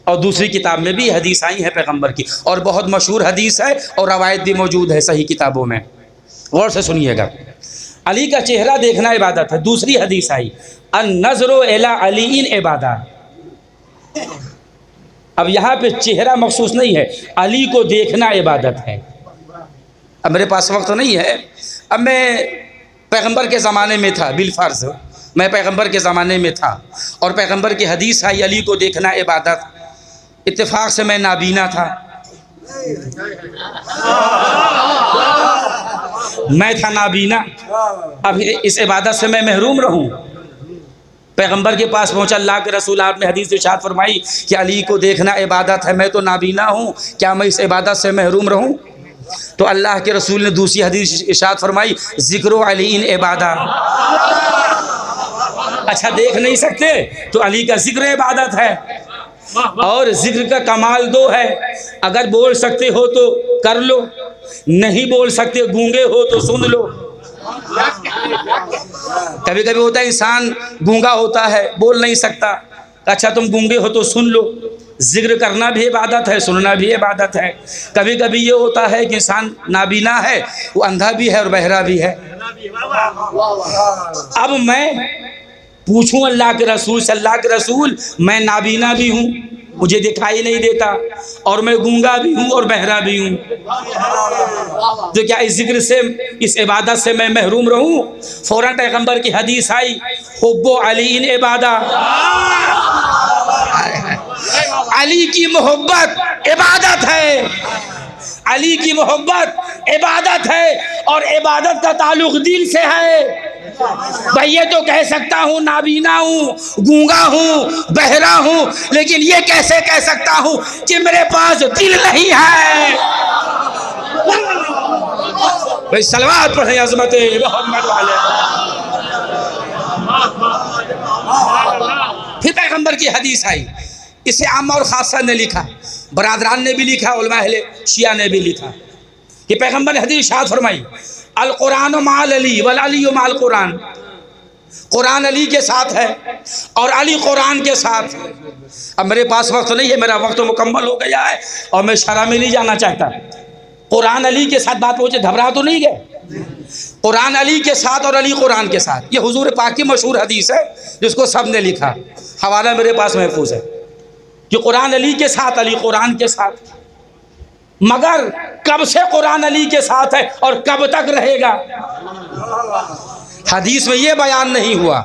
[SPEAKER 1] और दूसरी किताब में भी हदीस आई है पैगंबर की, और बहुत मशहूर हदीस है और रवायत भी मौजूद है सही किताबों में। गौर से सुनिएगा। अली का चेहरा देखना इबादत है। दूसरी हदीस आई, अन-नज़्रु इला अली इन इबादा। अब यहाँ पे चेहरा मखसूस नहीं है, अली को देखना इबादत है। अब मेरे पास वक्त तो नहीं है। अब मैं पैगंबर के ज़माने में था, बिलफर्ज मैं पैगंबर के ज़माने में था और पैगंबर की हदीस आई अली को देखना इबादत। इत्तेफाक से मैं नाबीना था, मैं था नाबीना। अब इस इबादत से मैं महरूम रहूं। पैगंबर के पास पहुंचा, अल्लाह के रसूल आपने हदीस इरशाद फरमाई कि अली को देखना इबादत है, मैं तो नाबीना हूं, क्या मैं इस इबादत से महरूम रहूं? तो अल्लाह के रसूल ने दूसरी हदीस इरशाद फरमाई, ज़िक्रो अली इन इबादा। अच्छा देख नहीं सकते तो अली का जिक्र इबादत है। और जिक्र का कमाल दो है, अगर बोल सकते हो तो कर लो, नहीं बोल सकते गूंगे हो तो सुन लो। कभी कभी होता है इंसान गूंगा होता है, बोल नहीं सकता, अच्छा तुम गूंगे हो तो सुन लो। जिक्र करना भी इबादत है, सुनना भी इबादत है। कभी कभी ये होता है कि इंसान नाबीना है, वो अंधा भी है और बहरा भी है। अब मैं पूछूं अल्लाह के रसूल से, अल्लाह के रसूल मैं नाबीना भी हूँ, मुझे दिखाई नहीं देता, और मैं गूंगा भी हूँ और बहरा भी हूँ, तो क्या इस जिक्र से, इस इबादत से मैं महरूम रहूँ? फौरन पैगंबर की हदीस आई, हुब्बो अली इन इबादा, अली की मोहब्बत इबादत है, अली की मोहब्बत इबादत है, और इबादत का ताल्लुक दिल से है। भाई ये तो कह सकता हूँ नाबीना हूँ, गूंगा हूँ, बहरा हूँ, लेकिन ये कैसे कह सकता हूँ कि मेरे पास दिल नहीं है? भाई सलवात पढ़े अज़मत मोहम्मद वाले। फिर पैगंबर की हदीस आई, इसे आम और खासा ने लिखा, बरादरान ने भी लिखा, उलमा अहले शिया ने भी लिखा कि पैगंबर ने हदीस शाद फरमाई, अल कुरान माल अली वल अली माल कुरान, कुरान अली के साथ है और अली कुरान के साथ। अब मेरे पास वक्त नहीं है, मेरा वक्त तो मुकम्मल हो गया है और मैं शरा में नहीं जाना चाहता। कुरान अली के साथ बात पहुंचे, घबरा तो नहीं गए? कुरान अली के साथ और अली कुरान के साथ, ये हुजूर पाक की मशहूर हदीस है जिसको सब ने लिखा, हवाला मेरे पास महफूज है कि कुरान अली के साथ, अली कुरान के साथ। मगर कब से कुरान अली के साथ है और कब तक रहेगा, हदीस में यह बयान नहीं हुआ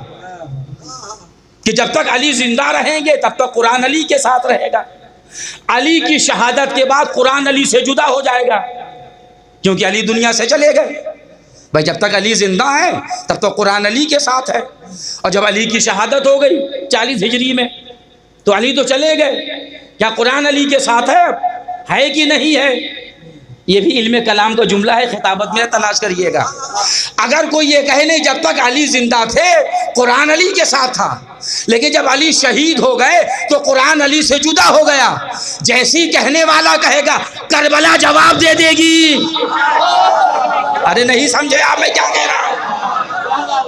[SPEAKER 1] कि जब तक अली जिंदा रहेंगे तब तक कुरान अली के साथ रहेगा। अली की शहादत के बाद कुरान अली से जुदा हो जाएगा, क्योंकि अली दुनिया से चले गए। भाई जब तक अली जिंदा है तब तक कुरान अली के साथ है, और जब अली की शहादत हो गई 40 हिजरी में तो अली तो चले गए, क्या कुरान अली के साथ है कि नहीं है? ये भी इल्मे कलाम का जुमला है, खिताबत में तलाश करिएगा। अगर कोई ये कहे नहीं जब तक अली जिंदा थे कुरान अली के साथ था, लेकिन जब अली शहीद हो गए तो कुरान अली से जुदा हो गया, जैसी कहने वाला कहेगा करबला जवाब दे देगी। अरे नहीं समझे आप मैं क्या कह रहा हूं?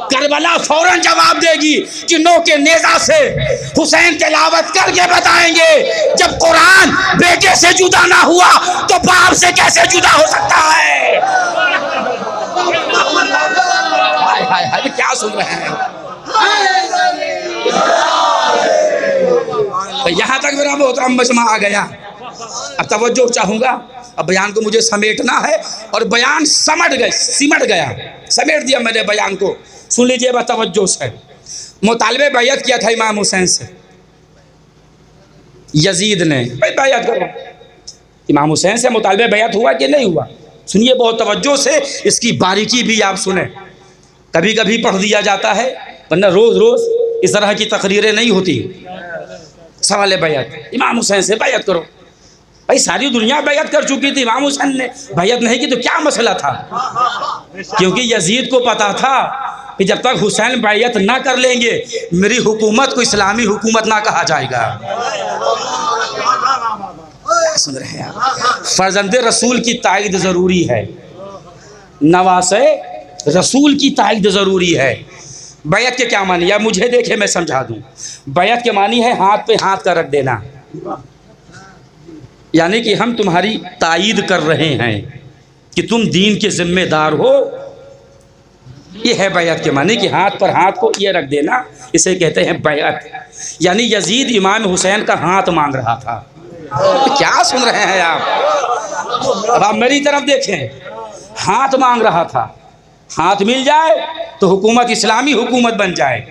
[SPEAKER 1] करबला फौरन जवाब देगी कि नो के नेजा से हुसैन तिलावत करके बताएंगे, जब कुरान बेटे से जुदा ना हुआ तो बाप से कैसे जुदा हो सकता है? हाय हाय हाय, क्या सुन रहे हैं? तो यहाँ तक मेरा मोहतरम मजमा आ गया। अब तवज्जो चाहूँगा, अब बयान को मुझे समेटना है और बयान सिमट गया, समेट दिया मैंने बयान को। सुन लीजिए बस तवज्जो से। मुतालबे बैयत किया था इमाम हुसैन से यजीद ने, भाई बैयत करो। इमाम हुसैन से मुतालबे बैयत हुआ कि नहीं हुआ? सुनिए बहुत तवज्जो से, इसकी बारीकी भी आप सुने। कभी कभी पढ़ दिया जाता है, वरना रोज़ रोज़ इस तरह की तकरीरें नहीं होती। सवाल बैयत, इमाम हुसैन से बैयत करो। भाई सारी दुनिया बैयत कर चुकी थी, इमाम हुसैन ने बैयत नहीं की तो क्या मसला था? क्योंकि यजीद को पता था कि जब तक हुसैन बैयत ना कर लेंगे मेरी हुकूमत को इस्लामी हुकूमत ना कहा जाएगा। सुन रहे हैं आप? फर्जंदे रसूल की ताईद ज़रूरी है, नवासे रसूल की ताईद ज़रूरी है। बैयत के क्या मानी, या मुझे देखे मैं समझा दूं। बैयत के मानी है हाथ पे हाथ का रख देना, यानी कि हम तुम्हारी ताईद कर रहे हैं कि तुम दीन के जिम्मेदार हो। ये है बैयत के मानी कि हाथ पर हाथ को ये रख देना, इसे कहते हैं बैयत। यानी यजीद इमाम हुसैन का हाथ मांग रहा था। क्या सुन रहे हैं आप? अब आप मेरी तरफ देखें,
[SPEAKER 3] हाथ मांग रहा था, हाथ मिल जाए तो हुकूमत इस्लामी हुकूमत बन जाए।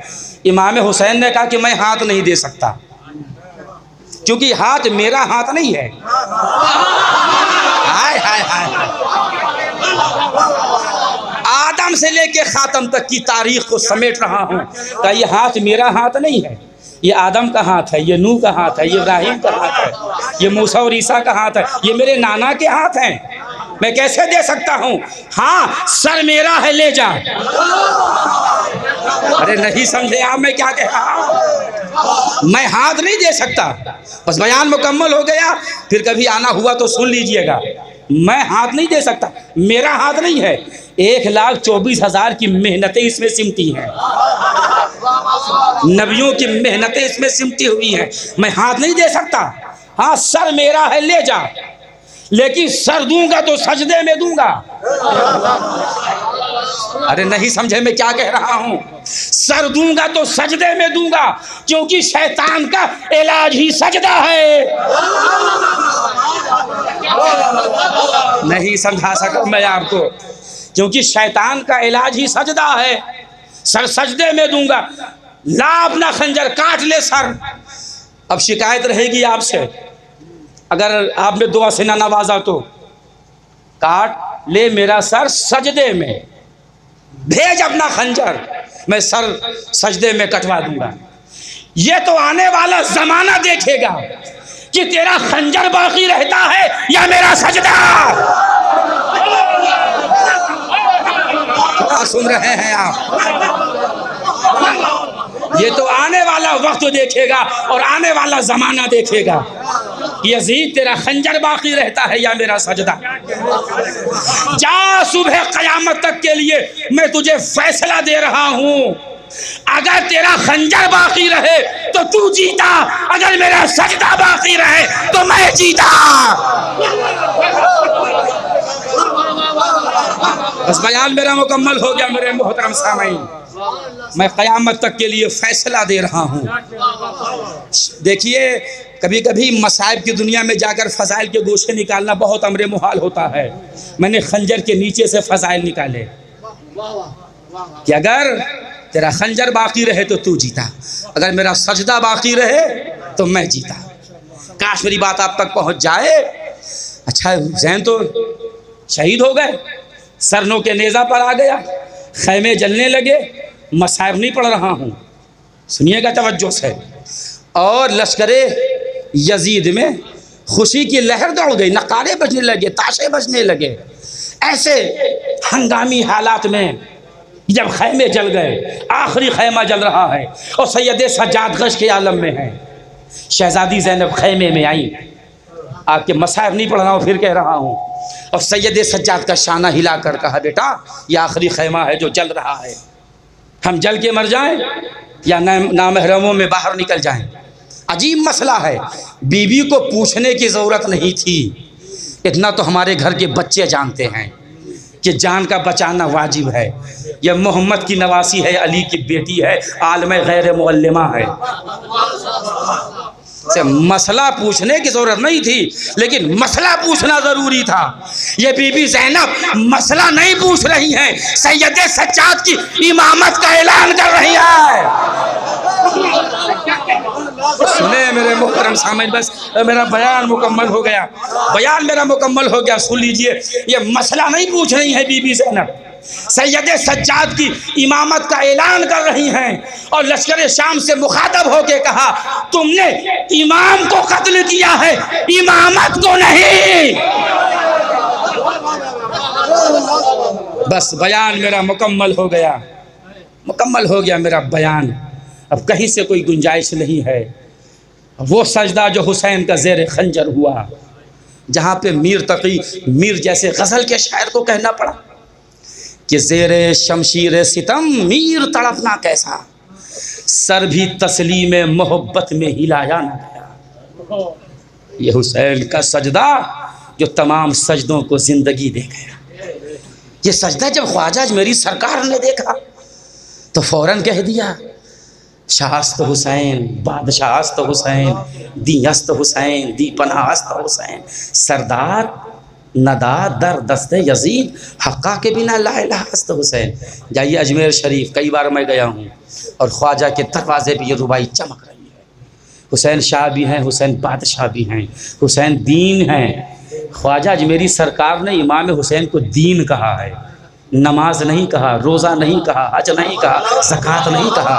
[SPEAKER 3] इमाम हुसैन ने कहा कि मैं हाथ नहीं दे सकता, क्योंकि हाथ मेरा हाथ नहीं है। हाय हाय हाय, आदम से लेके खातम तक की तारीख को समेट रहा हूँ। का ये हाथ मेरा हाथ नहीं है, ये आदम का हाथ है, ये नूह का हाथ है, ये इब्राहिम का हाथ है, ये मूसा और ईसा का हाथ है, ये मेरे नाना के हाथ हैं। मैं कैसे दे सकता हूँ? हाँ, सर मेरा है, ले जा। अरे नहीं समझे आप मैं क्या कह रहा हूँ? मैं हाथ नहीं दे सकता। बस बयान मुकम्मल हो गया, फिर कभी आना हुआ तो सुन लीजिएगा। मैं हाथ नहीं दे सकता, मेरा हाथ नहीं है। 1,24,000 की मेहनतें इसमें सिमटी हैं, नबियों की मेहनतें इसमें सिमटी हुई हैं। मैं हाथ नहीं दे सकता। हाँ, सर मेरा है, ले जा, लेकिन सर दूंगा तो सजदे में दूंगा। अरे नहीं समझे मैं क्या कह रहा हूं? सर दूंगा तो सजदे में दूंगा, क्योंकि शैतान का इलाज ही सजदा है। नहीं समझा सका मैं आपको, क्योंकि शैतान का इलाज ही सजदा है। सर सजदे में दूंगा। ला अपना खंजर, काट ले सर। अब शिकायत रहेगी आपसे, अगर आपने दुआ से ना नवाजा तो काट ले मेरा सर सजदे में, भेज अपना खंजर, मैं सर सजदे में कटवा दूंगा। ये तो आने वाला जमाना देखेगा कि तेरा खंजर बाकी रहता है या मेरा सजदा। क्या सुन रहे हैं आप? ये तो आने वाला वक्त देखेगा और आने वाला जमाना देखेगा, यजीद तेरा खंजर बाकी रहता है या मेरा सजदा। जा, सुबह कयामत तक के लिए मैं तुझे फैसला दे रहा हूं। अगर तेरा खंजर बाकी रहे तो तू जीता, अगर मेरा सजदा बाकी रहे तो मैं जीता। बस बयान मेरा मुकम्मल हो गया मेरे मोहतरम सामीन। मैं क़यामत तक के लिए फ़ैसला दे रहा हूँ। देखिए, कभी कभी मसाइब की दुनिया में जाकर फ़ज़ाइल के गोशे निकालना बहुत अमरे मुहाल होता है। मैंने खंजर के नीचे से फ़ज़ाइल निकाले कि अगर तेरा खंजर बाकी रहे तो तू जीता, अगर मेरा सजदा बाकी रहे तो मैं जीता। काश मेरी बात आप तक पहुँच जाए। अच्छा, हुसैन तो शहीद हो गए, सरनों के नेज़ा पर आ गया, खैमे जलने लगे। मसाइब नहीं पढ़ रहा हूँ, सुनिएगा तवज्जो से। और लश्करे यजीद में खुशी की लहर दौड़ गई, नकारे बजने लगे, ताशे बजने लगे। ऐसे हंगामी हालात में जब खैमे जल गए, आखिरी खैमा जल रहा है और सैयद सज्जाद गश के आलम में है, शहजादी ज़ैनब खैमे में आई। आपके मसाइब नहीं पढ़ रहा हूँ, फिर कह रहा हूँ। और सैयद सज्जाद का शाना हिला कर कहा, बेटा ये आखिरी खैमा है जो जल रहा है, हम जल के मर जाएं या नामहरमों में बाहर निकल जाएं। अजीब मसला है। बीवी को पूछने की ज़रूरत नहीं थी, इतना तो हमारे घर के बच्चे जानते हैं कि जान का बचाना वाजिब है। यह मोहम्मद की नवासी है, अली की बेटी है, आलम गैर मुअल्लिमा है। से मसला पूछने की ज़रूरत नहीं थी, लेकिन मसला पूछना ज़रूरी था। ये बीबी ज़ैनब मसला नहीं पूछ रही हैं, सैयद सज्जाद की इमामत का ऐलान कर रही है। सुने मेरे मोहतरम सामीन, बस मेरा बयान मुकम्मल हो गया, बयान मेरा मुकम्मल हो गया। सुन लीजिए, ये मसला नहीं पूछ रही है बीबी ज़ैनब, सैयद सज्जाद की इमामत का ऐलान कर रही हैं। और लश्कर शाम से मुखातब होके कहा, तुमने इमाम को कत्ल किया है, इमामत को नहीं। बस बयान मेरा मुकम्मल हो गया, मुकम्मल हो गया मेरा बयान। अब कहीं से कोई गुंजाइश नहीं है। वो सजदा जो हुसैन का ज़ेर खंजर हुआ, जहाँ पे मीर तकी मीर जैसे गज़ल के शायर को कहना पड़ा कि ज़ेरे शमशीर सितम मीर तड़पना कैसा, सर भी तस्लीम मोहब्बत में हिलाया न गया। ये हुसैन का सजदा जो तमाम सजदों को ज़िंदगी दे गया। ये सजदा जब ख्वाजा मेरी सरकार ने देखा तो फ़ौरन कह दिया, शाहस्त हुसैन, बादशाहस्त हुसैन, दीस्त हुसैन, दी पनाहस्त हुसैन। सरदार नदा दर दस्ते यजीद हक्का के बिना ला इलाहा हस्त हुसैन। जाइए अजमेर शरीफ, कई बार मैं गया हूँ और ख्वाजा के दरवाजे पे ये रुबाई चमक रही है। हुसैन शाह भी हैं, हुसैन बादशाह भी हैं, हुसैन दीन हैं। ख्वाजा अजमेरी सरकार ने इमाम हुसैन को दीन कहा है, नमाज नहीं कहा, रोज़ा नहीं कहा, हज नहीं कहा, ज़कात नहीं कहा,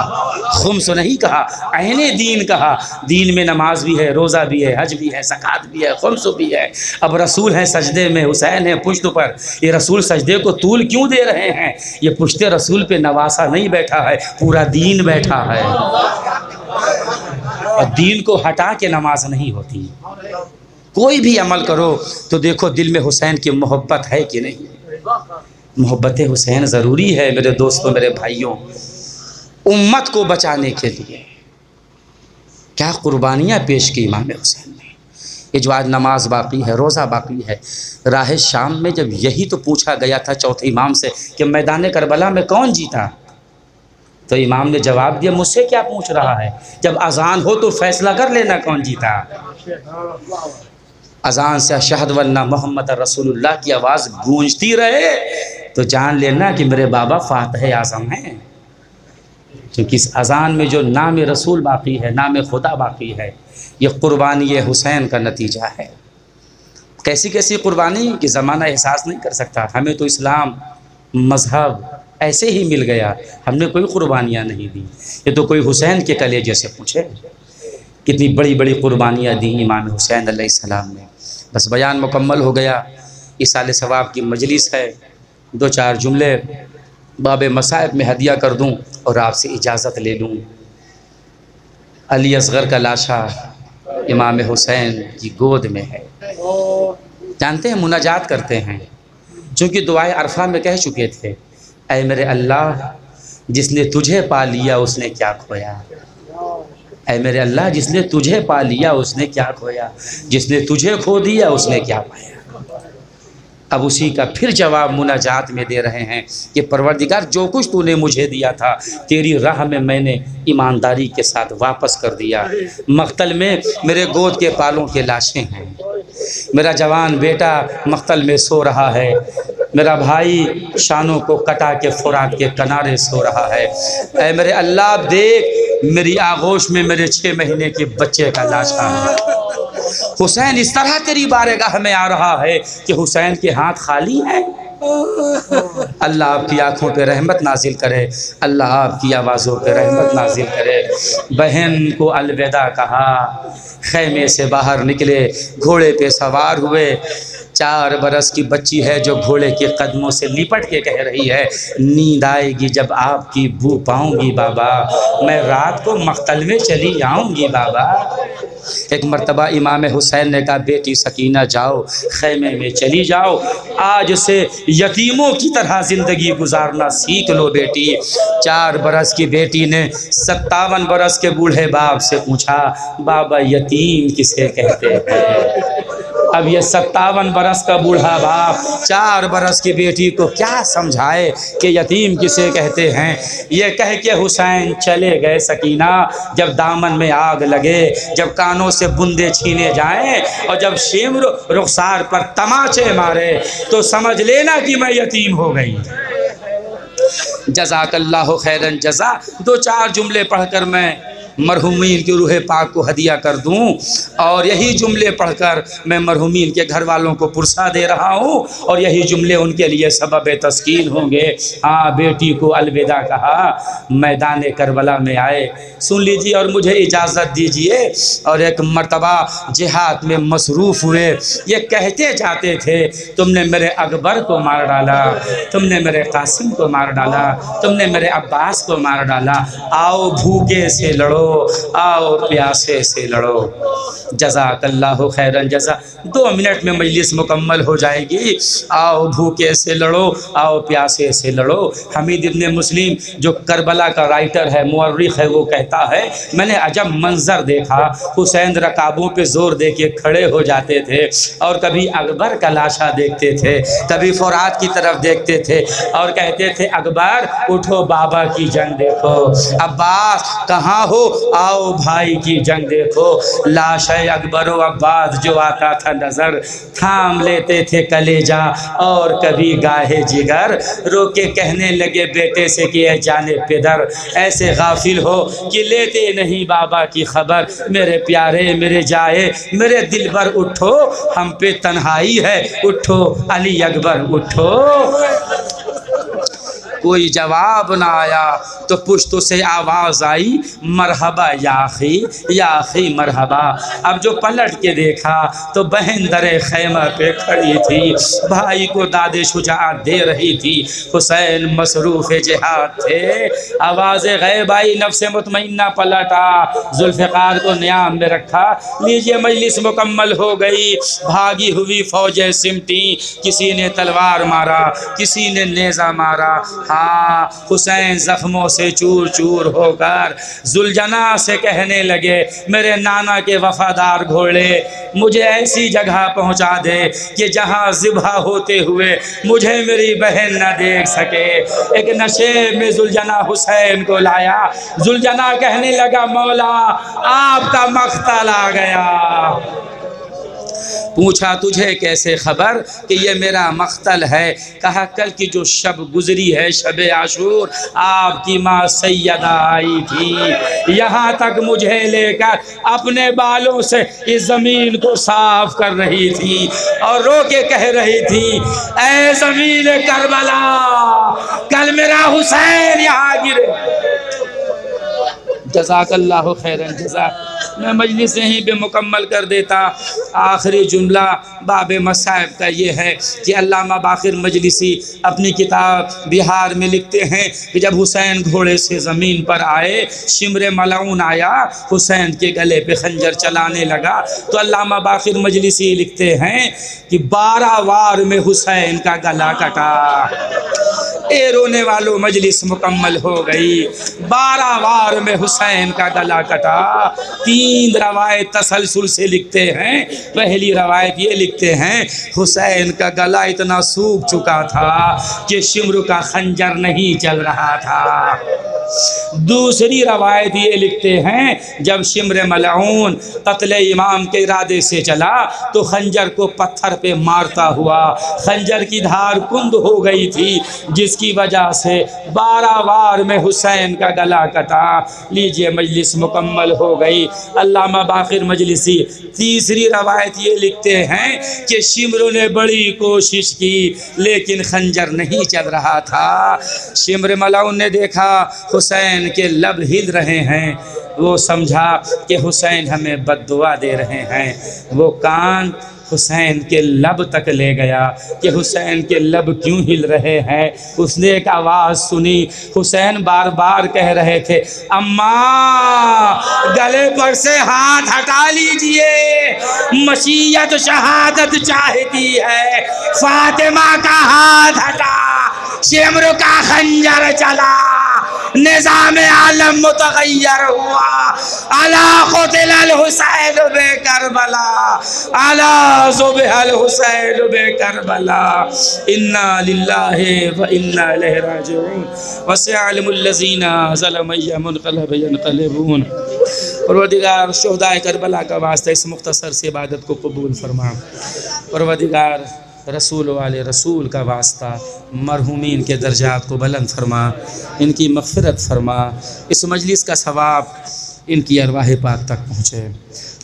[SPEAKER 3] खुम्स नहीं कहा, अहने दीन कहा। दीन में नमाज भी है, रोज़ा भी है, हज भी है, ज़कात भी है, खुम्स भी है। अब रसूल हैं सजदे में, हुसैन है पुश्त पर। ये रसूल सजदे को तूल क्यों दे रहे हैं? ये पुश्ते रसूल पे नवासा नहीं बैठा है, पूरा दीन बैठा है। और दीन को हटा के नमाज नहीं होती। कोई भी अमल करो तो देखो दिल में हुसैन की मोहब्बत है कि नहीं। मोहब्बत हुसैन ज़रूरी है मेरे दोस्तों, मेरे भाइयों। उम्मत को बचाने के लिए क्या कुर्बानियाँ पेश की इमाम हुसैन ने। ये जो आज नमाज बाकी है, रोज़ा बाकी है, राह शाम में जब यही तो पूछा गया था चौथे इमाम से कि मैदान करबला में कौन जीता, तो इमाम ने जवाब दिया मुझसे क्या पूछ रहा है, जब अजान हो तो फैसला कर लेना कौन जीता। अजान से अशहद वन्ना मोहम्मद रसूलुल्लाह की आवाज़ गूंजती रहे तो जान लेना कि मेरे बाबा फातह आज़म हैं। क्योंकि इस अजान में जो नाम रसूल बाकी है, नाम खुदा बाकी है, ये कुर्बानी हुसैन का नतीजा है। कैसी कैसी कुर्बानी कि ज़माना एहसास नहीं कर सकता। हमें तो इस्लाम मज़हब ऐसे ही मिल गया, हमने कोई कुर्बानियाँ नहीं दी। ये तो कोई हुसैन के कलेजे से पूछे कितनी बड़ी बड़ी कुर्बानियाँ दी इमाम हुसैन अलैहिस्सलाम ने। बस बयान मुकम्मल हो गया। इस साल सवाब की मजलिस है, दो चार जुमले बाब मसाइब में हदिया कर दूं और आपसे इजाज़त ले लूं। अली असगर का लाशा इमाम हुसैन की गोद में है। जानते हैं मुनाजात करते हैं, चूँकि दुआए अरफा में कह चुके थे, ऐ मेरे अल्लाह जिसने तुझे पा लिया उसने क्या खोया। ऐ मेरे अल्लाह जिसने तुझे पा लिया उसने क्या खोया, जिसने तुझे खो दिया उसने क्या पाया। अब उसी का फिर जवाब मुनाजात में दे रहे हैं कि परवरदिगार जो कुछ तूने मुझे दिया था तेरी राह में मैंने ईमानदारी के साथ वापस कर दिया। मख्तल में मेरे गोद के पालों के लाशें हैं, मेरा जवान बेटा मख्तल में सो रहा है, मेरा भाई शानों को कटा के फुरात के किनारे सो रहा है। ऐ मेरे अल्लाह देख मेरी आगोश में मेरे 6 महीने के बच्चे का लाशा है। हुसैन इस तरह तेरी बारगाह में आ रहा है कि हुसैन के हाथ खाली हैं। अल्लाह आपकी आँखों पे रहमत नाजिल करे, अल्लाह आपकी आवाज़ों पे रहमत नाजिल करे। बहन को अलविदा कहा, खैमे से बाहर निकले, घोड़े पे सवार हुए। 4 बरस की बच्ची है जो घोड़े के कदमों से लिपट के कह रही है, नींद आएगी जब आपकी बू पाऊंगी बाबा, मैं रात को मख्तल में चली जाऊंगी बाबा। एक मर्तबा इमाम हुसैन ने कहा, बेटी सकीना जाओ खैमे में चली जाओ, आज से यतीमों की तरह ज़िंदगी गुजारना सीख लो बेटी। 4 बरस की बेटी ने 57 बरस के बूढ़े बाप से पूछा, बाबा यतीम किसे कहते हैं। अब ये 57 बरस का बूढ़ा बाप 4 बरस की बेटी को क्या समझाए कि यतीम किसे कहते हैं। ये कह के हुसैन चले गए सकीना। जब दामन में आग लगे, जब कानों से बूंदे छीने जाएं और जब शेमर रुखसार पर तमाचे मारे तो समझ लेना कि मैं यतीम हो गई। जज़ाकल्लाहु खैरन जज़ा। 2-4 जुमले पढ़कर मैं मरहुमीन की रूह पाक को हदिया कर दूं और यही जुमले पढ़कर मैं मरहुमीन के घर वालों को पुरसा दे रहा हूं और यही जुमले उनके लिए सबब तस्कीन होंगे। हाँ, बेटी को अलविदा कहा, मैदान करबला में आए। सुन लीजिए और मुझे इजाज़त दीजिए। और एक मर्तबा जिहाद में मसरूफ़ हुए, ये कहते जाते थे, तुमने मेरे अकबर को मार डाला, तुमने मेरे कासिम को मार डाला, तुमने मेरे अब्बास को मार डाला, आओ भूखे से लड़ो, आओ प्यासे से लड़ो। जज़ाकल्लाहु खैरन जज़ा। 2 मिनट में मजलिस मुकम्मल हो जाएगी। आओ भूखे से लड़ो, आओ प्यासे से लड़ो। हमीद इब्न मुस्लिम जो करबला का राइटर है, मुअर्रिख है, वो कहता है, मैंने अजब मंजर देखा। हुसैन रकाबों पे जोर दे के खड़े हो जाते थे और कभी अकबर का लाशा देखते थे, कभी फुरात की तरफ देखते थे और कहते थे, अकबर उठो बाबा की जंग देखो, अब्बास कहाँ हो, आओ भाई की जंग देखो। लाश अकबर व अब्बास जो आता था नजर, थाम लेते थे कलेजा और कभी गाहे जिगर, रोके कहने लगे बेटे से कि ऐ जाने पिदर, ऐसे गाफिल हो कि लेते नहीं बाबा की खबर। मेरे प्यारे मेरे जाए मेरे दिल पर उठो, हम पे तन्हाई है, उठो अली अकबर उठो। कोई जवाब ना आया तो पुश्तों से आवाज़ आई, मरहबा या अखी मरहबा। अब जो पलट के देखा तो बहन दरे खैमा पे खड़ी थी, भाई को दादे शुजाअत दे रही थी। हुसैन मसरूफ़ जिहाद थे। आवाज़ गैब आई, नफ्स मुतमइन्ना पलटा, जुल्फ़िकार को नियाम में रखा। लीजिए मजलिस मुकम्मल हो गई। भागी हुई फ़ौजें सिमटी, किसी ने तलवार मारा, किसी ने नेज़ा मारा। हाँ, हुसैन ज़ख्मों से चूर चूर होकर जुलजना से कहने लगे, मेरे नाना के वफ़ादार घोड़े, मुझे ऐसी जगह पहुंचा दे कि जहां ज़िबहा होते हुए मुझे मेरी बहन न देख सके। एक नशे में जुलजना हुसैन को लाया। जुलजना कहने लगा, मौला आपका मख्तल आ गया। पूछा तुझे कैसे खबर कि ये मेरा मख्तल है? कहा कल की जो शब गुजरी है, शब आशूर, आपकी माँ सैयदा आई थी, यहाँ तक मुझे लेकर अपने बालों से इस ज़मीन को साफ कर रही थी और रो के कह रही थी, ऐ ज़मीन करबला, कल मेरा हुसैन यहाँ गिरे। जज़ाकल्लाहु खैरन जज़ा। मैं मजलिस यहीं पे मुकम्मल कर देता। आखिरी जुमला बाब मसाइब का ये है कि अल्लामा बाक़िर मजलिसी अपनी किताब बिहार में लिखते हैं कि जब हुसैन घोड़े से ज़मीन पर आए, शिमर मलऊन आया, हुसैन के गले पे खंजर चलाने लगा, तो अल्लामा बाक़िर मजलिसी लिखते हैं कि 12 वार में हुसैन का गला कटा। ए रोने वालों, मजलिस मुकम्मल हो गई। 12 वार में हुसैन का गला कटा। 3 रवायत तसलसल से लिखते हैं। पहली रवायत ये लिखते हैं, हुसैन का गला इतना सूख चुका था कि शिमर का खंजर नहीं चल रहा था। दूसरी रवायत ये लिखते हैं, जब शिमर मलऊन कत्ले इमाम के इरादे से चला तो खंजर को पत्थर पे मारता हुआ खंजर की धार कुंद हो गई थी, जिसकी वजह से 12 वार में हुसैन का गला कटा। लीजिए मजलिस मुकम्मल हो गई। अल्लामा बाक़िर मजलिसी तीसरी रवायत ये लिखते हैं कि शिमर ने बड़ी कोशिश की लेकिन खंजर नहीं चल रहा था। शिमर मलऊन ने देखा हुसैन के लब हिल रहे हैं, वो समझा कि हुसैन हमें बद्दुआ दे रहे हैं। वो कान हुसैन के लब तक ले गया कि हुसैन के लब क्यों हिल रहे हैं। उसने एक आवाज़ सुनी, हुसैन बार बार कह रहे थे, अम्मा गले पर से हाथ हटा लीजिए, मसीयत शहादत चाहती है, फातिमा का हाथ हटा। शिमर का खंजर चला, निज़ाम आलम मुतग़य्यर हुआ। अला क़ुतिल हुसैन बे करबला, अला ज़ुबिहल हुसैन बे करबला, इन्ना लिल्लाहि व इन्ना इलैहि राजिऊन, व सयअलमुल लज़ीना ज़लमू अय्या मुनक़लबिन यनक़लिबून। परवरदिगार शुहदाए करबला का वास्ता इस मुख्तसर से इबादत को कबूल फरमा। परवरदिगार रसूल वाले रसूल का वास्ता मरहूमीन के दर्जात को बुलंद फरमा, इनकी मग़फ़िरत फरमा, इस मजलिस का सवाब इनकी अरवाह पाक तक पहुँचे।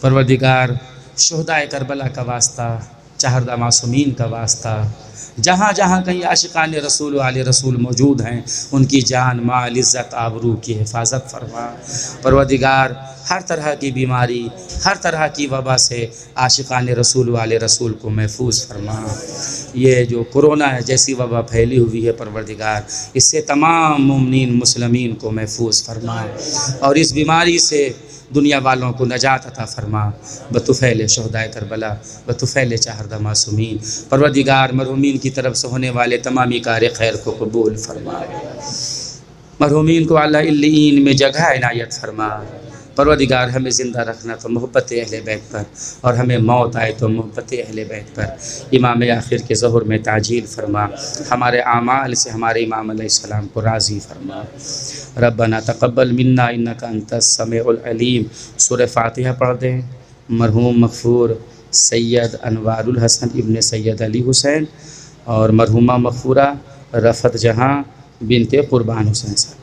[SPEAKER 3] परवरदिगार शुहदाए करबला का वास्ता, चहरदा मासूमीन का वास्ता, जहाँ जहाँ कहीं आशिकान रसूल वाले रसूल मौजूद हैं, उनकी जान माल इज़्ज़त आबरू की हिफाजत फरमा। परवरदिगार हर तरह की बीमारी, हर तरह की वबा से आशिकान रसूल वाले रसूल को महफूज फरमा। ये जो कोरोना है जैसी वबा फैली हुई है परवरदिगार, इससे तमाम मुमिनीन मुस्लिमीन को महफूज फरमा और इस बीमारी से दुनिया वालों को नजात अता फरमा। बतुफ़ैल शुहदाए करबला, बतुफ़ैल चहरदा मासूमीन। परवरदिगार मरहूमीन की तरफ से होने वाले तमामी कार खैर को कबूल फरमा। मरहूमीन को अल्लाह इल्लीन में जगह इनायत फरमा।
[SPEAKER 1] परवरदिगार हमें ज़िंदा रखना तो मोहब्बत अहले बैत पर, और हमें मौत आए तो मोहब्बत अहले बैत पर। इमाम आखिर के ज़हुर में ताजील फरमा, हमारे आमाल से हमारे इमाम अलैहिस्सलाम को राज़ी फरमा। रब्बना तक़ब्बल मिन्ना इन्नका अंतस समीउल अलीम। सूरह फातिहा पढ़ दें। मरहूम मग़फ़ूर सैयद अनवारुल हसन इब्ने सैयद अली हुसैन और मरहूमा मग़फ़ूरा रफ़त जहाँ बिनते क़ुरबान हुसैन साहब।